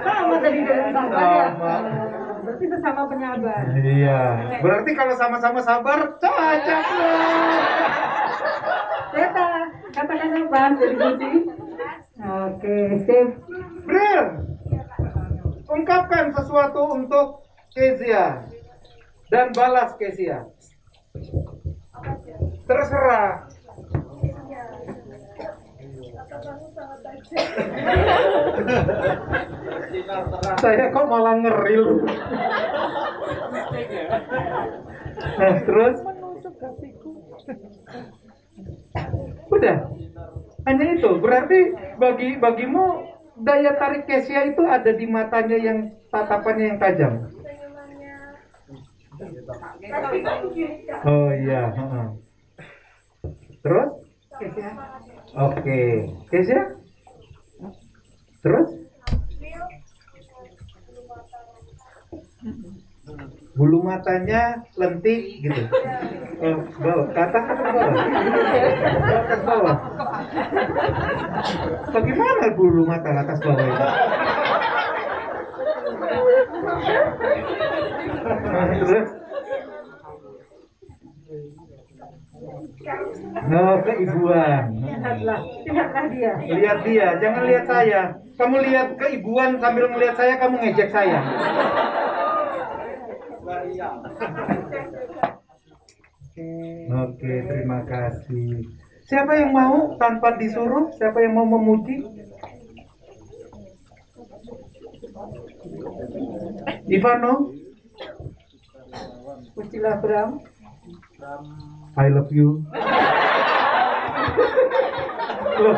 Sama tadi dengan sabar ya. Sama. Berarti sesama penyabar. Iya, berarti kalau sama-sama sabar cocok loh. Deta, katakan apa? Jadi puji. Oke, sip. Bril, ungkapkan sesuatu untuk Kezia dan balas Kezia. Terserah. Saya kok malah ngeri lu. Nah, terus udah hanya itu. Berarti bagimu daya tarik Kezia itu ada di matanya yang tatapannya yang tajam. Oh iya. Terus Kezia? Oke, Kezia? Terus? Bulu matanya lentik gitu. Oh, bawah, ke atas atau ke bawah? Atas bawah. Bagaimana bulu mata atas bawah itu? Terus? No, keibuan. Lihatlah dia. Lihat dia, jangan lihat saya. Kamu lihat keibuan sambil melihat saya, kamu ngejek saya. Oke, terima kasih. Siapa yang mau tanpa disuruh? Siapa yang mau memuji? Ivano? Pujilah Bram. I love you. Loh,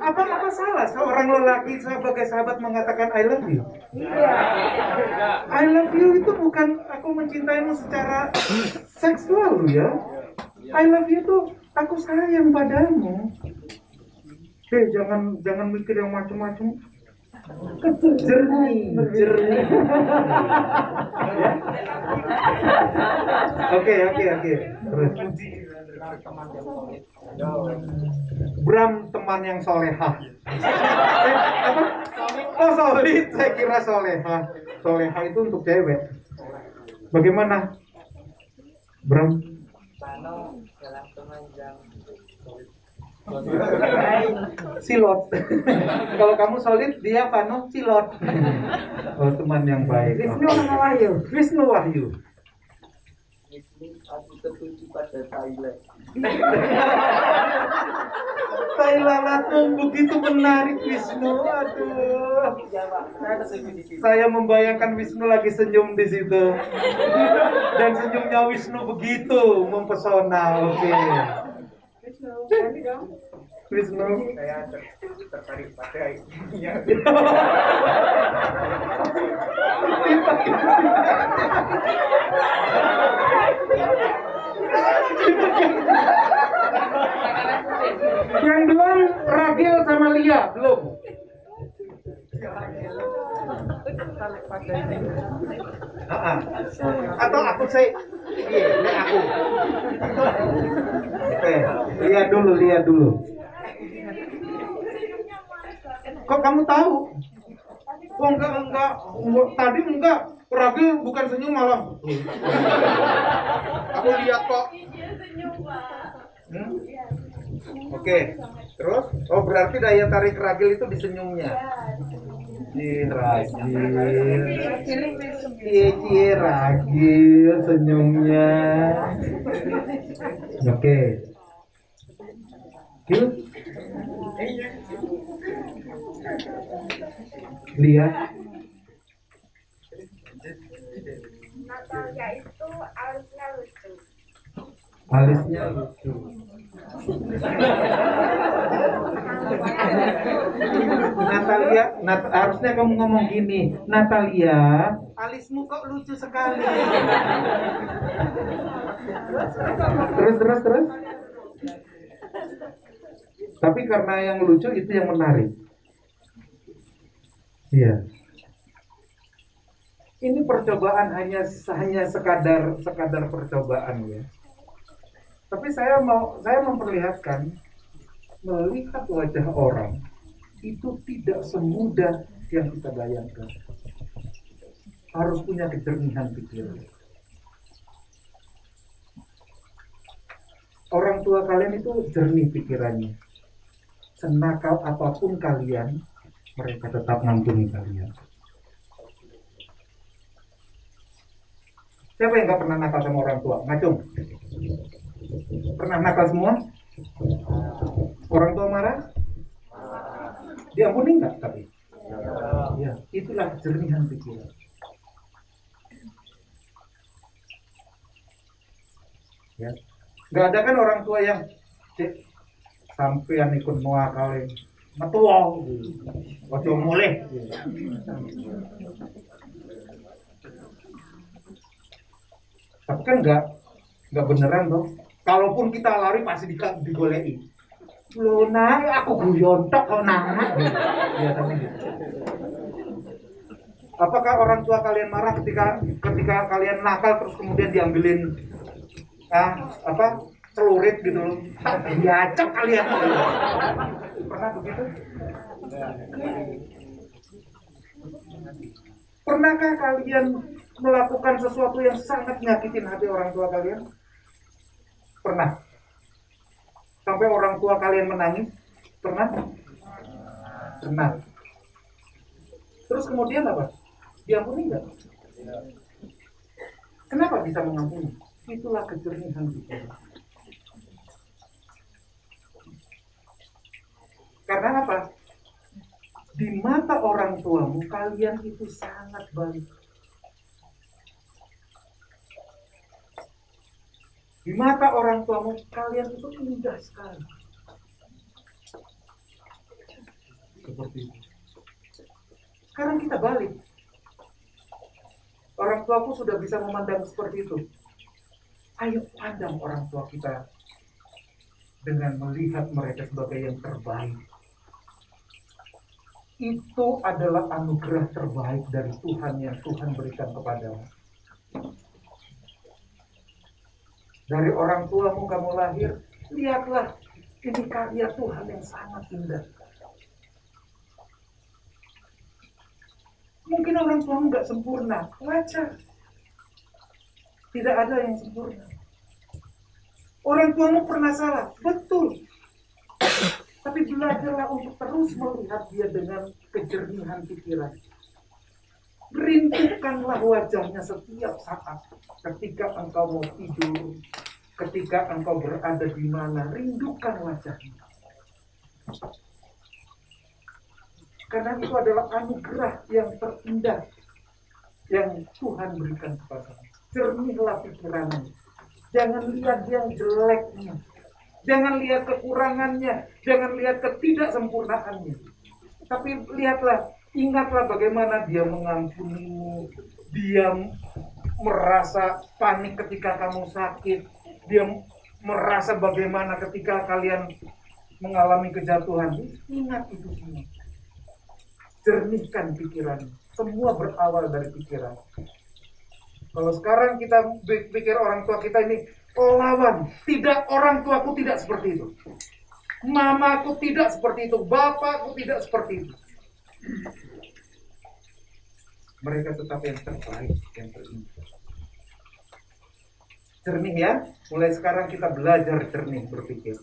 apa salah seorang lelaki sebagai sahabat mengatakan I love you? Iya. I love you itu bukan aku mencintaimu secara seksual ya. I love you tuh aku sayang padamu. Jangan mikir yang macam-macam. Jernih. Oke. Terus. Bram teman yang solehah. Apa? Oh solid, saya kira solehah. Solehah itu untuk cewek. Bagaimana, Bram? Silot. Kalau kamu solid, dia Vano silot. Oh, teman yang baik. Wisnu Wahyu. Aku tertuju pada Thailand. Thailand begitu menarik Wisnu. Aduh. Saya membayangkan Wisnu lagi senyum di situ. Dan senyumnya Wisnu begitu mempesona. Oke. Wisnu. Saya tertarik pada ibunya. Yang belum Ragil sama Lia belum. Atau aku saya ini aku. Oke, lihat dulu. Kok kamu tahu? Oh enggak. Tadi enggak. Ragil bukan senyum malah. Aku lihat kok. Oke. Terus? Oh berarti daya tarik Ragil itu di senyumnya. Ragil. Cie Ragil senyumnya. Oke. Gil. Lihat. Natalia itu alisnya lucu. Alisnya lucu. Natalia, harusnya kamu ngomong gini, Natalia, alismu kok lucu sekali. Terus. Tapi karena yang lucu itu yang menarik. Iya. Ini percobaan hanya sekadar percobaan ya. Tapi saya memperlihatkan melihat wajah orang itu tidak semudah yang kita bayangkan. Harus punya kejernihan pikiran. Orang tua kalian itu jernih pikirannya. Senakal apapun kalian, mereka tetap ngampuni kalian. Siapa yang gak pernah nakal sama orang tua? Ngacung. Pernah nakal semua? Orang tua marah? Diampuni nggak tapi? Ya, itulah jernihan pikiran. Ya, nggak ada kan orang tua yang sampean ikut noa kalian metua, waktu mulai. Tapi kan nggak beneran toh. Kalaupun kita lari pasti digolei. Lo nak, aku guyontok kau nak. Ya tapi gitu. Apakah orang tua kalian marah ketika kalian nakal terus kemudian diambilin celurit gitu loh? Diacak kalian. Pernah begitu? Pernahkah kalian melakukan sesuatu yang sangat nyakitin hati orang tua kalian? Pernah? Sampai orang tua kalian menangis? Pernah? Pernah. Terus kemudian apa? Diampuni nggak? Kenapa bisa mengampuni? Itulah kejernihan pikiran. Karena apa? Di mata orang tuamu kalian itu sangat baik. Di mata orang tuamu kalian itu indah sekali. Seperti itu. Sekarang kita balik. Orang tuaku sudah bisa memandang seperti itu. Ayo pandang orang tua kita dengan melihat mereka sebagai yang terbaik. Itu adalah anugerah terbaik dari Tuhan yang Tuhan berikan kepadamu. Dari orang tuamu kamu lahir, lihatlah ini karya Tuhan yang sangat indah. Mungkin orang tuamu nggak sempurna, wajar. Tidak ada yang sempurna. Orang tuamu pernah salah, betul. Tapi belajarlah untuk terus melihat dia dengan kejernihan pikiran. Rindukanlah wajahnya setiap saat. Ketika engkau mau tidur, ketika engkau berada di mana, rindukan wajahnya. Karena itu adalah anugerah yang terindah yang Tuhan berikan kepadamu. Jernihlah pikiranmu. Jangan lihat yang jeleknya. Jangan lihat kekurangannya. Jangan lihat ketidaksempurnaannya. Tapi lihatlah, ingatlah bagaimana dia mengampunimu. Dia merasa panik ketika kamu sakit. Dia merasa bagaimana ketika kalian mengalami kejatuhan. Ingat itu semua. Jernihkan pikiran. Semua berawal dari pikiran. Kalau sekarang kita pikir orang tua kita ini lawan. Tidak, orang tuaku tidak seperti itu. Mamaku tidak seperti itu. Bapakku tidak seperti itu. Mereka tetap yang terbaik, yang terindah. Jernih ya, mulai sekarang kita belajar jernih berpikir.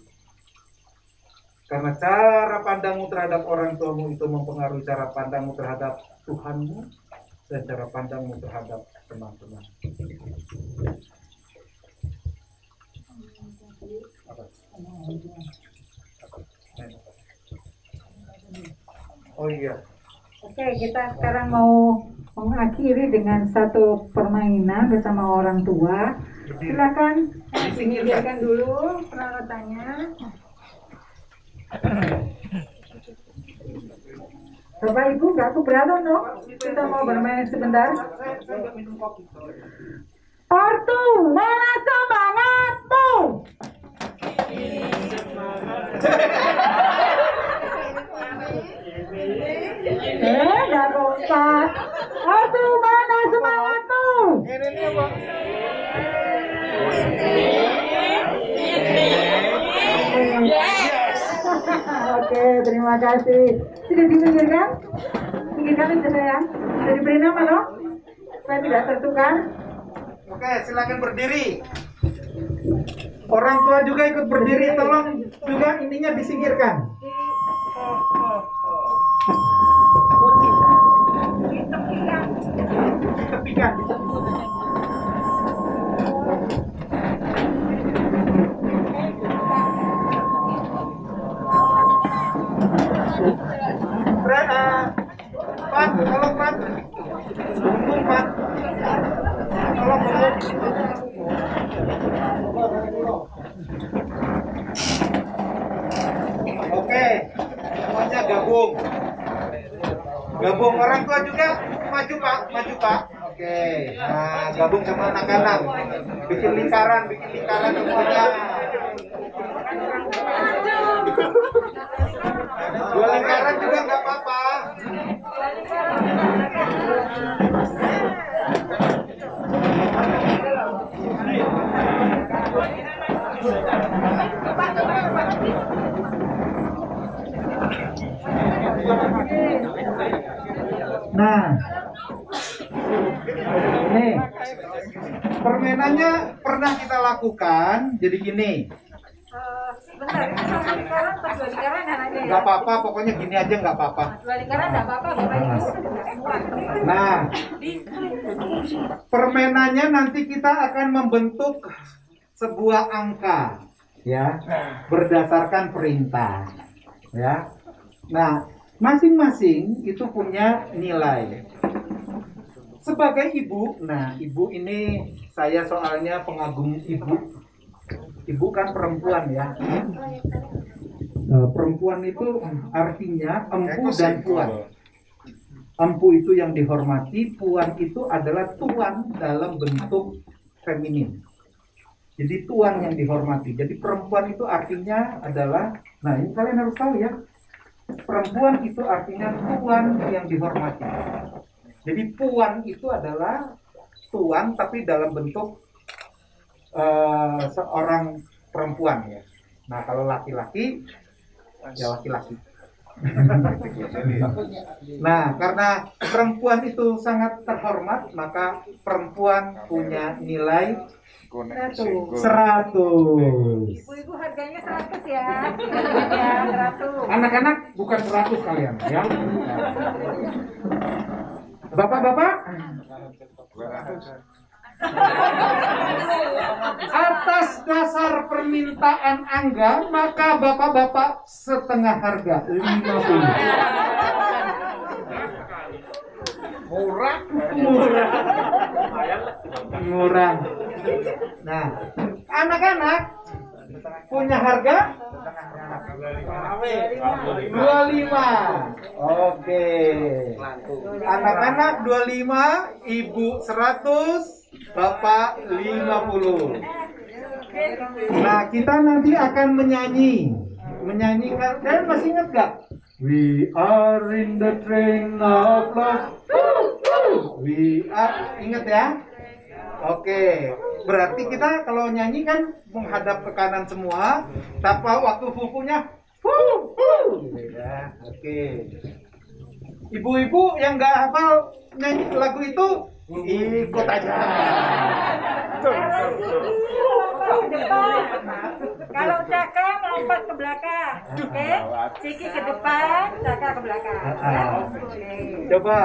Karena cara pandangmu terhadap orang tuamu itu mempengaruhi cara pandangmu terhadap Tuhanmu dan cara pandangmu terhadap teman-teman. Oh iya. Oke, kita sekarang mau mengakhiri dengan satu permainan bersama orang tua. Silakan disingkirkan dulu peralatannya. Bapak Ibu nggak keberatan dong? Kita mau bermain sebentar. Ortu, mana semangatmu? Nggak bisa. Ortu, mana semangatmu? Oke, terima kasih. Sudah dipinggirkan? Pinggirkan aja saya. Sudah diberi nama loh? Supaya tidak tertukar. Oke, silakan berdiri. Orang tua juga ikut berdiri, tolong juga ininya disingkirkan. Ditepikan. Pat, tolong Pat. Tunggu Pat. Tolong tunggu. Oke, semuanya gabung. Gabung orang tua juga maju Pak, maju Pak. Oke, nah gabung sama anak-anak. Bikin lingkaran semuanya. Dua lingkaran juga nggak apa-apa. Nah, nih permainannya pernah kita lakukan. Jadi gini. Bentar, ini satu lingkaran atau dua lingkaran anaknya ya? Nggak apa-apa, pokoknya gini aja nggak apa-apa. Dua lingkaran nggak apa-apa, Bapak Ibu. Nah, permainannya nanti kita akan membentuk sebuah angka, ya, berdasarkan perintah, ya. Nah, masing-masing itu punya nilai. Sebagai ibu, nah ibu ini saya soalnya pengagum ibu. Ibu kan perempuan ya. Perempuan itu artinya empu dan puan. Empu itu yang dihormati, puan itu adalah tuan dalam bentuk feminin. Jadi tuan yang dihormati. Jadi perempuan itu artinya adalah, nah ini kalian harus tahu ya. Perempuan itu artinya tuan yang dihormati. Jadi puan itu adalah tuan tapi dalam bentuk seorang perempuan ya. Nah kalau laki-laki ya laki-laki. Nah karena perempuan itu sangat terhormat, maka perempuan punya nilai 100. Ibu-ibu harganya 100 ya. Ya, 100. Anak-anak bukan 100 kalian ya. Bapak-bapak, atas dasar permintaan Angga, maka bapak-bapak setengah harga 50. Murah. Nah, anak-anak punya harga 25. Oke. Anak-anak 25, ibu 100. Bapak 50. Nah, kita nanti akan menyanyikan. Kalian masih ingat gak? We are in the train of love. We are, ingat ya? Oke, berarti kita kalau nyanyi kan menghadap ke kanan semua, tapi waktu fufunya, gitu ya. Oke. Ibu-ibu yang nggak hafal nyanyi lagu itu, ikut aja. Kalau Caka melompat ke belakang, oke? Ciki ke depan, Caka ke belakang. Coba,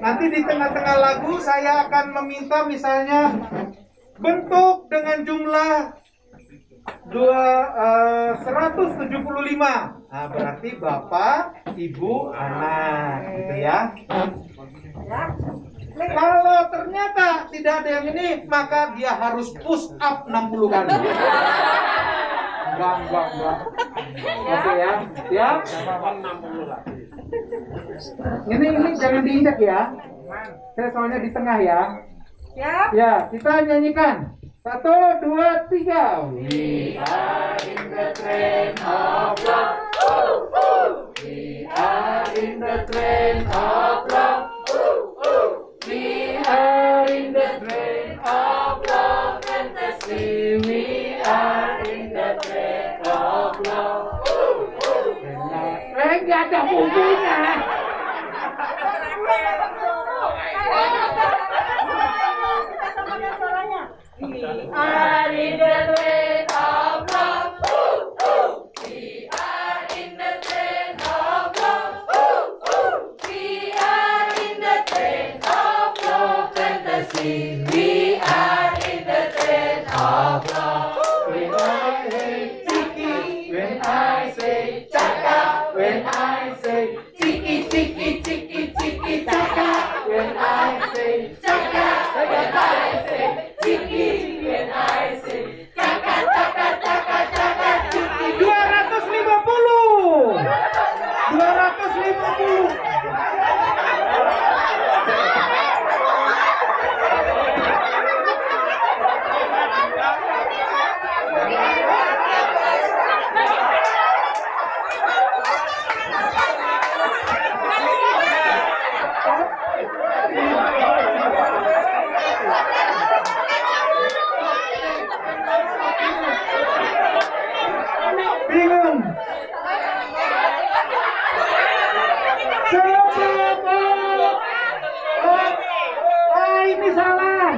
nanti di tengah-tengah lagu saya akan meminta misalnya bentuk dengan jumlah 175. Nah, berarti bapak, ibu, anak, gitu ya. Kalau ternyata tidak ada yang ini, maka dia harus push up 60 kali. Enggak. Oke ya, siap? Ini jangan diinjak ya. Saya soalnya di tengah ya. Siap? Ya, kita nyanyikan. 1, 2, 3. We are in the train of love. We are in the train of love. We are in the train of love fantasy. We are in the train of love. Nggak ada bumbunya. We are in the train of love. We are in the train of love. We are in the train of love fantasy. We are in the train of love. When I say Chiki, when I say Chaka, when I say Chiki, Chiki, Chiki, Chiki, Chaka, when I say Chaka, when I say Chiki, when I say Chaka, Chaka, Chaka, Chaka, Chiki. 250. 250. Bingung. Ini salah.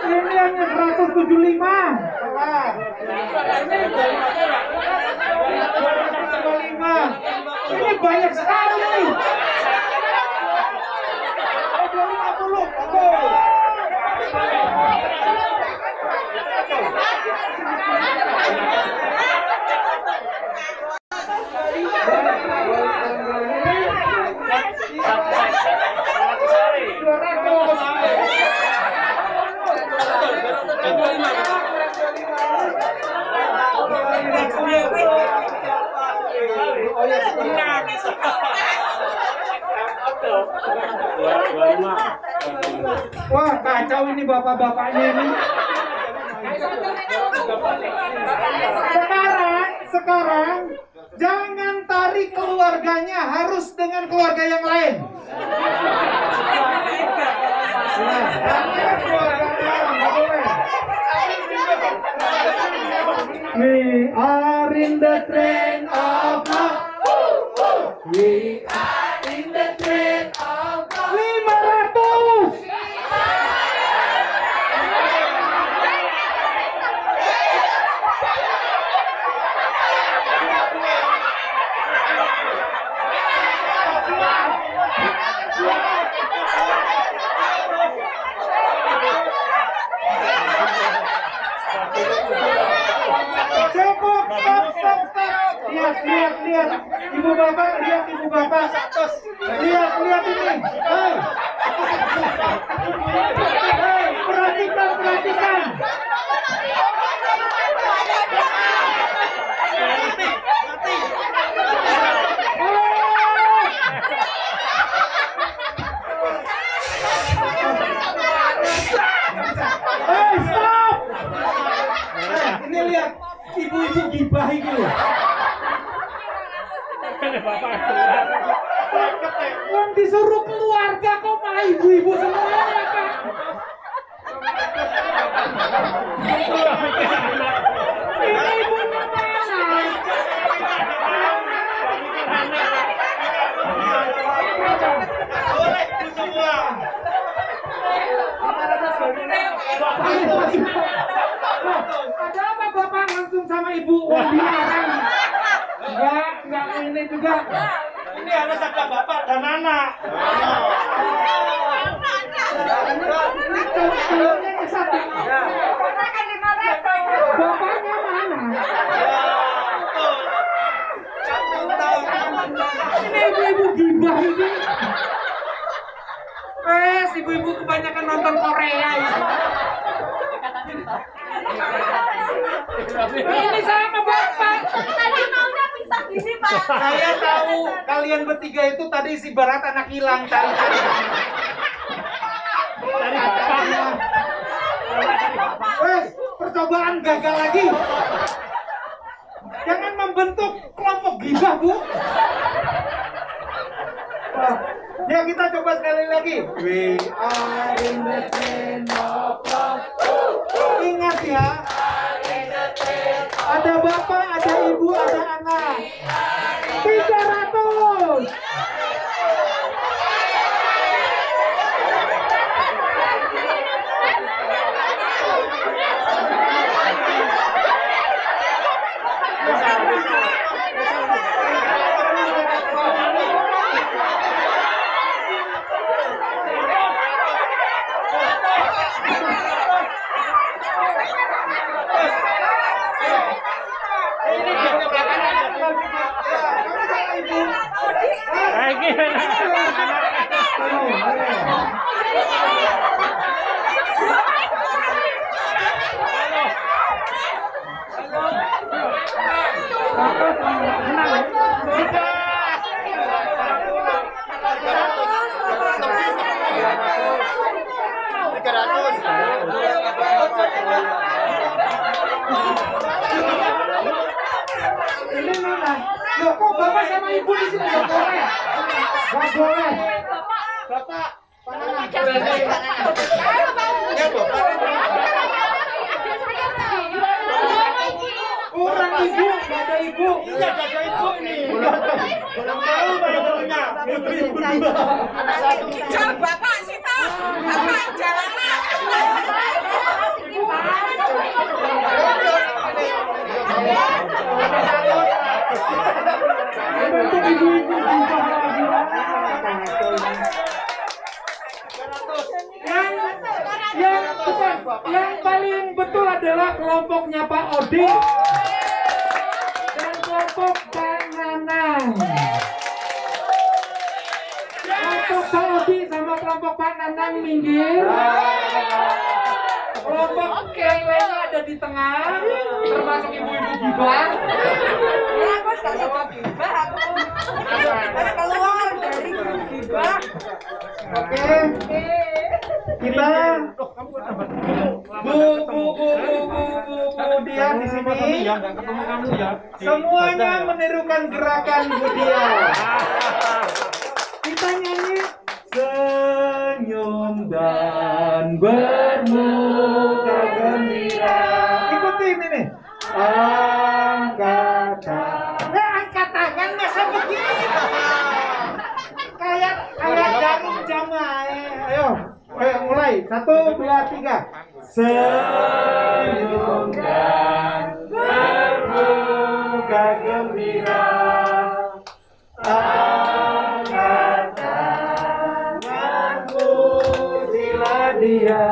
Ini hanya 175. Salah. 225. Ini banyak sekali. 250. Oke. Wah, kacau ini bapak-bapaknya ini. Sekarang jangan tarik keluarganya, harus dengan keluarga yang lain. We are in the train of love. We are in the train of love. 500. Cukup, stop. Lihat. Ibu bapak, lihat ibu bapak. Lihat ini. Hei, perhatikan. Hei, stop. Ini lihat, ibu-ibu gibah itu. Wong disuruh keluarga kok malah ibu-ibu semuanya, Pak. Ini ibunya mana? enggak? Ini harus ada bapak dan anak. Telurnya ke satu. Bapaknya mana? Ini ibu-ibu gibah ini. Ibu-ibu kebanyakan nonton Korea ini. Ini sama bapak. Tadi maunya pisah gini, Pak. Saya tahu kalian bertiga itu tadi si Barat anak hilang cari-cari. Dari bapaknya. Percobaan gagal lagi. Jangan membentuk kelompok gibah, Bu. Ya kita coba sekali lagi. We are in the train of love. Ingat ya. Ada bapak, ada ibu, ada anak. 300. Ini mana? Loh, kok bapak sama ibu di sini nggak boleh? Nggak boleh. Bapak, kurang ibu, nggak ada ibu. Iya, nggak ada ibu nih. Belum tahu baru-barunya. Ibu berdua. Jauh bapak sih toh, bapak jalan. Yang paling betul adalah kelompoknya Pak Odi dan kelompok Pak Nanang. Kelompok Pak Odi sama kelompok Pak Nanang minggir. Kelompok yang lainnya ada di tengah, termasuk ibu-ibu gibah. Ya, aku gak suka gibah aku. Harus keluar dari gibah. Oke. Kita Bu Dia di sini. Semuanya menirukan gerakan Bu Dia. Kita nyanyi senyum dan bermuka gembira. Ikuti ini nih. Angkat tangan. Angkat tangan masa begini. Kayak jarum jamaah. Ayo mulai. 1, 2, 3. Senyum dan bermuka gembira. Angkat tangan, pujilah Dia.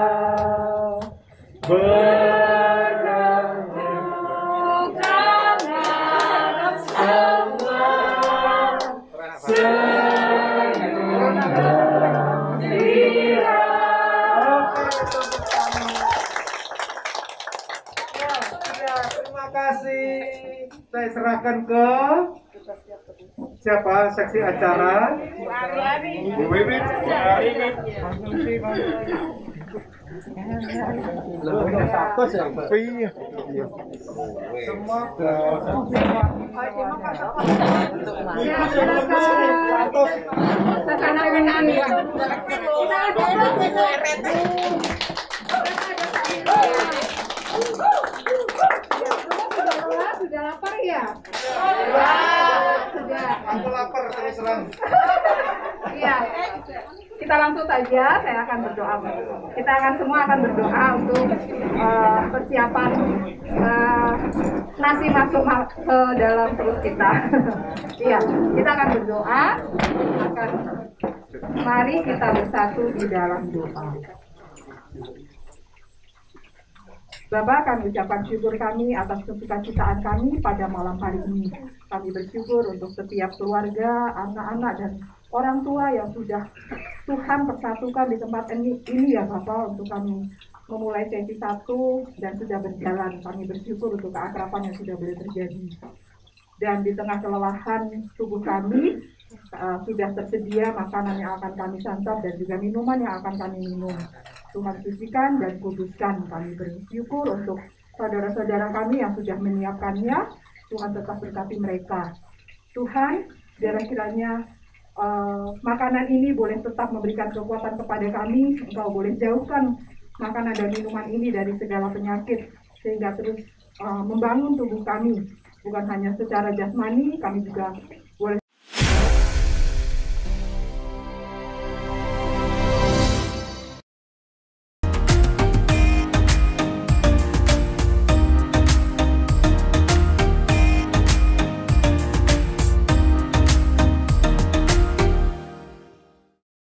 Bergantung tangan semua. Senyum dan gembira. Terima kasih. Saya serahkan ke siapa seksi acara? Bu Wiwit. Sudah lapar ya? Sudah. Aku lapar terus terang. Iya, kita langsung saja. Saya akan berdoa. Kita akan semua akan berdoa untuk persiapan nasi masuk ke dalam perut kita. Iya, kita akan berdoa. Mari kita bersatu di dalam doa. Bapak, kami ucapkan syukur kami atas kesukacitaan kami pada malam hari ini. Kami bersyukur untuk setiap keluarga, anak-anak, dan orang tua yang sudah Tuhan persatukan di tempat ini ya Bapak, untuk kami memulai sesi 1 dan sudah berjalan. Kami bersyukur untuk keakraban yang sudah boleh terjadi. Dan di tengah kelelahan tubuh kami, sudah tersedia makanan yang akan kami santap dan juga minuman yang akan kami minum. Tuhan sucikan dan kuduskan. Kami bersyukur untuk saudara-saudara kami yang sudah menyiapkannya. Tuhan tetap berkati mereka. Tuhan, biar kiranya makanan ini boleh tetap memberikan kekuatan kepada kami. Engkau boleh jauhkan makanan dan minuman ini dari segala penyakit, sehingga terus membangun tubuh kami. Bukan hanya secara jasmani, kami juga